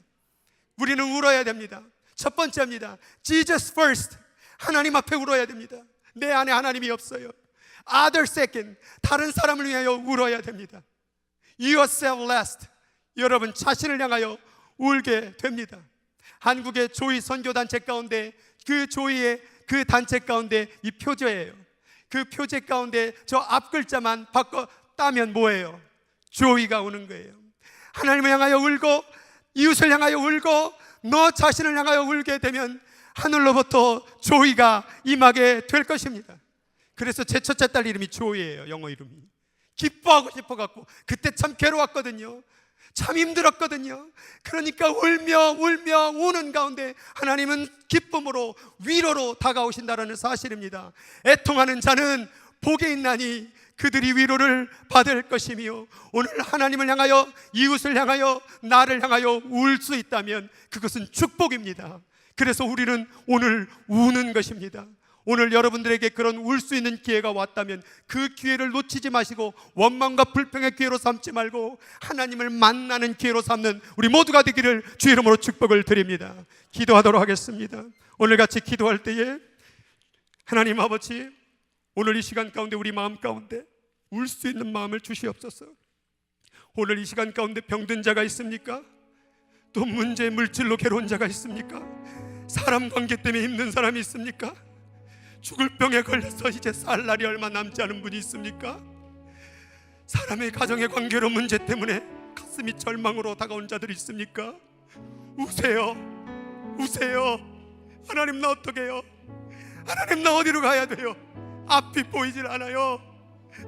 S2: 우리는 울어야 됩니다. 첫 번째입니다. Jesus first. 하나님 앞에 울어야 됩니다. 내 안에 하나님이 없어요. Other second. 다른 사람을 위하여 울어야 됩니다. Yourself last. 여러분 자신을 향하여 울게 됩니다. 한국의 조이 선교단체 가운데 그 조이의 그 단체 가운데 이 표제예요. 그 표제 가운데 저 앞글자만 바꿔 따면 뭐예요? 조이가 오는 거예요. 하나님을 향하여 울고 이웃을 향하여 울고 너 자신을 향하여 울게 되면 하늘로부터 조이가 임하게 될 것입니다. 그래서 제 첫째 딸 이름이 조이예요. 영어 이름이. 기뻐하고 싶어갖고 그때 참 괴로웠거든요. 참 힘들었거든요. 그러니까 울며 우는 가운데 하나님은 기쁨으로 위로로 다가오신다는 사실입니다. 애통하는 자는 복이 있나니 그들이 위로를 받을 것이며, 오늘 하나님을 향하여 이웃을 향하여 나를 향하여 울 수 있다면 그것은 축복입니다. 그래서 우리는 오늘 우는 것입니다. 오늘 여러분들에게 그런 울 수 있는 기회가 왔다면 그 기회를 놓치지 마시고 원망과 불평의 기회로 삼지 말고 하나님을 만나는 기회로 삼는 우리 모두가 되기를 주 이름으로 축복을 드립니다. 기도하도록 하겠습니다. 오늘 같이 기도할 때에 하나님 아버지, 오늘 이 시간 가운데 우리 마음 가운데 울 수 있는 마음을 주시옵소서. 오늘 이 시간 가운데 병든 자가 있습니까? 또 문제 물질로 괴로운 자가 있습니까? 사람 관계 때문에 힘든 사람이 있습니까? 죽을 병에 걸려서 이제 살 날이 얼마 남지 않은 분이 있습니까? 사람의 가정의 관계로 문제 때문에 가슴이 절망으로 다가온 자들이 있습니까? 우세요. 우세요. 하나님 나 어떻게 해요? 하나님 나 어디로 가야 돼요? 앞이 보이질 않아요.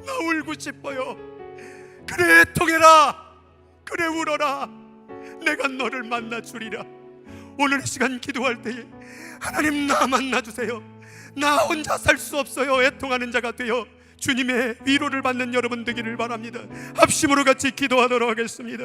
S2: 나 울고 싶어요. 그래 통해라. 그래 울어라. 내가 너를 만나주리라. 오늘 이 시간 기도할 때에 하나님 나 만나주세요. 나 혼자 살 수 없어요. 애통하는 자가 되어 주님의 위로를 받는 여러분 되기를 바랍니다. 합심으로 같이 기도하도록 하겠습니다.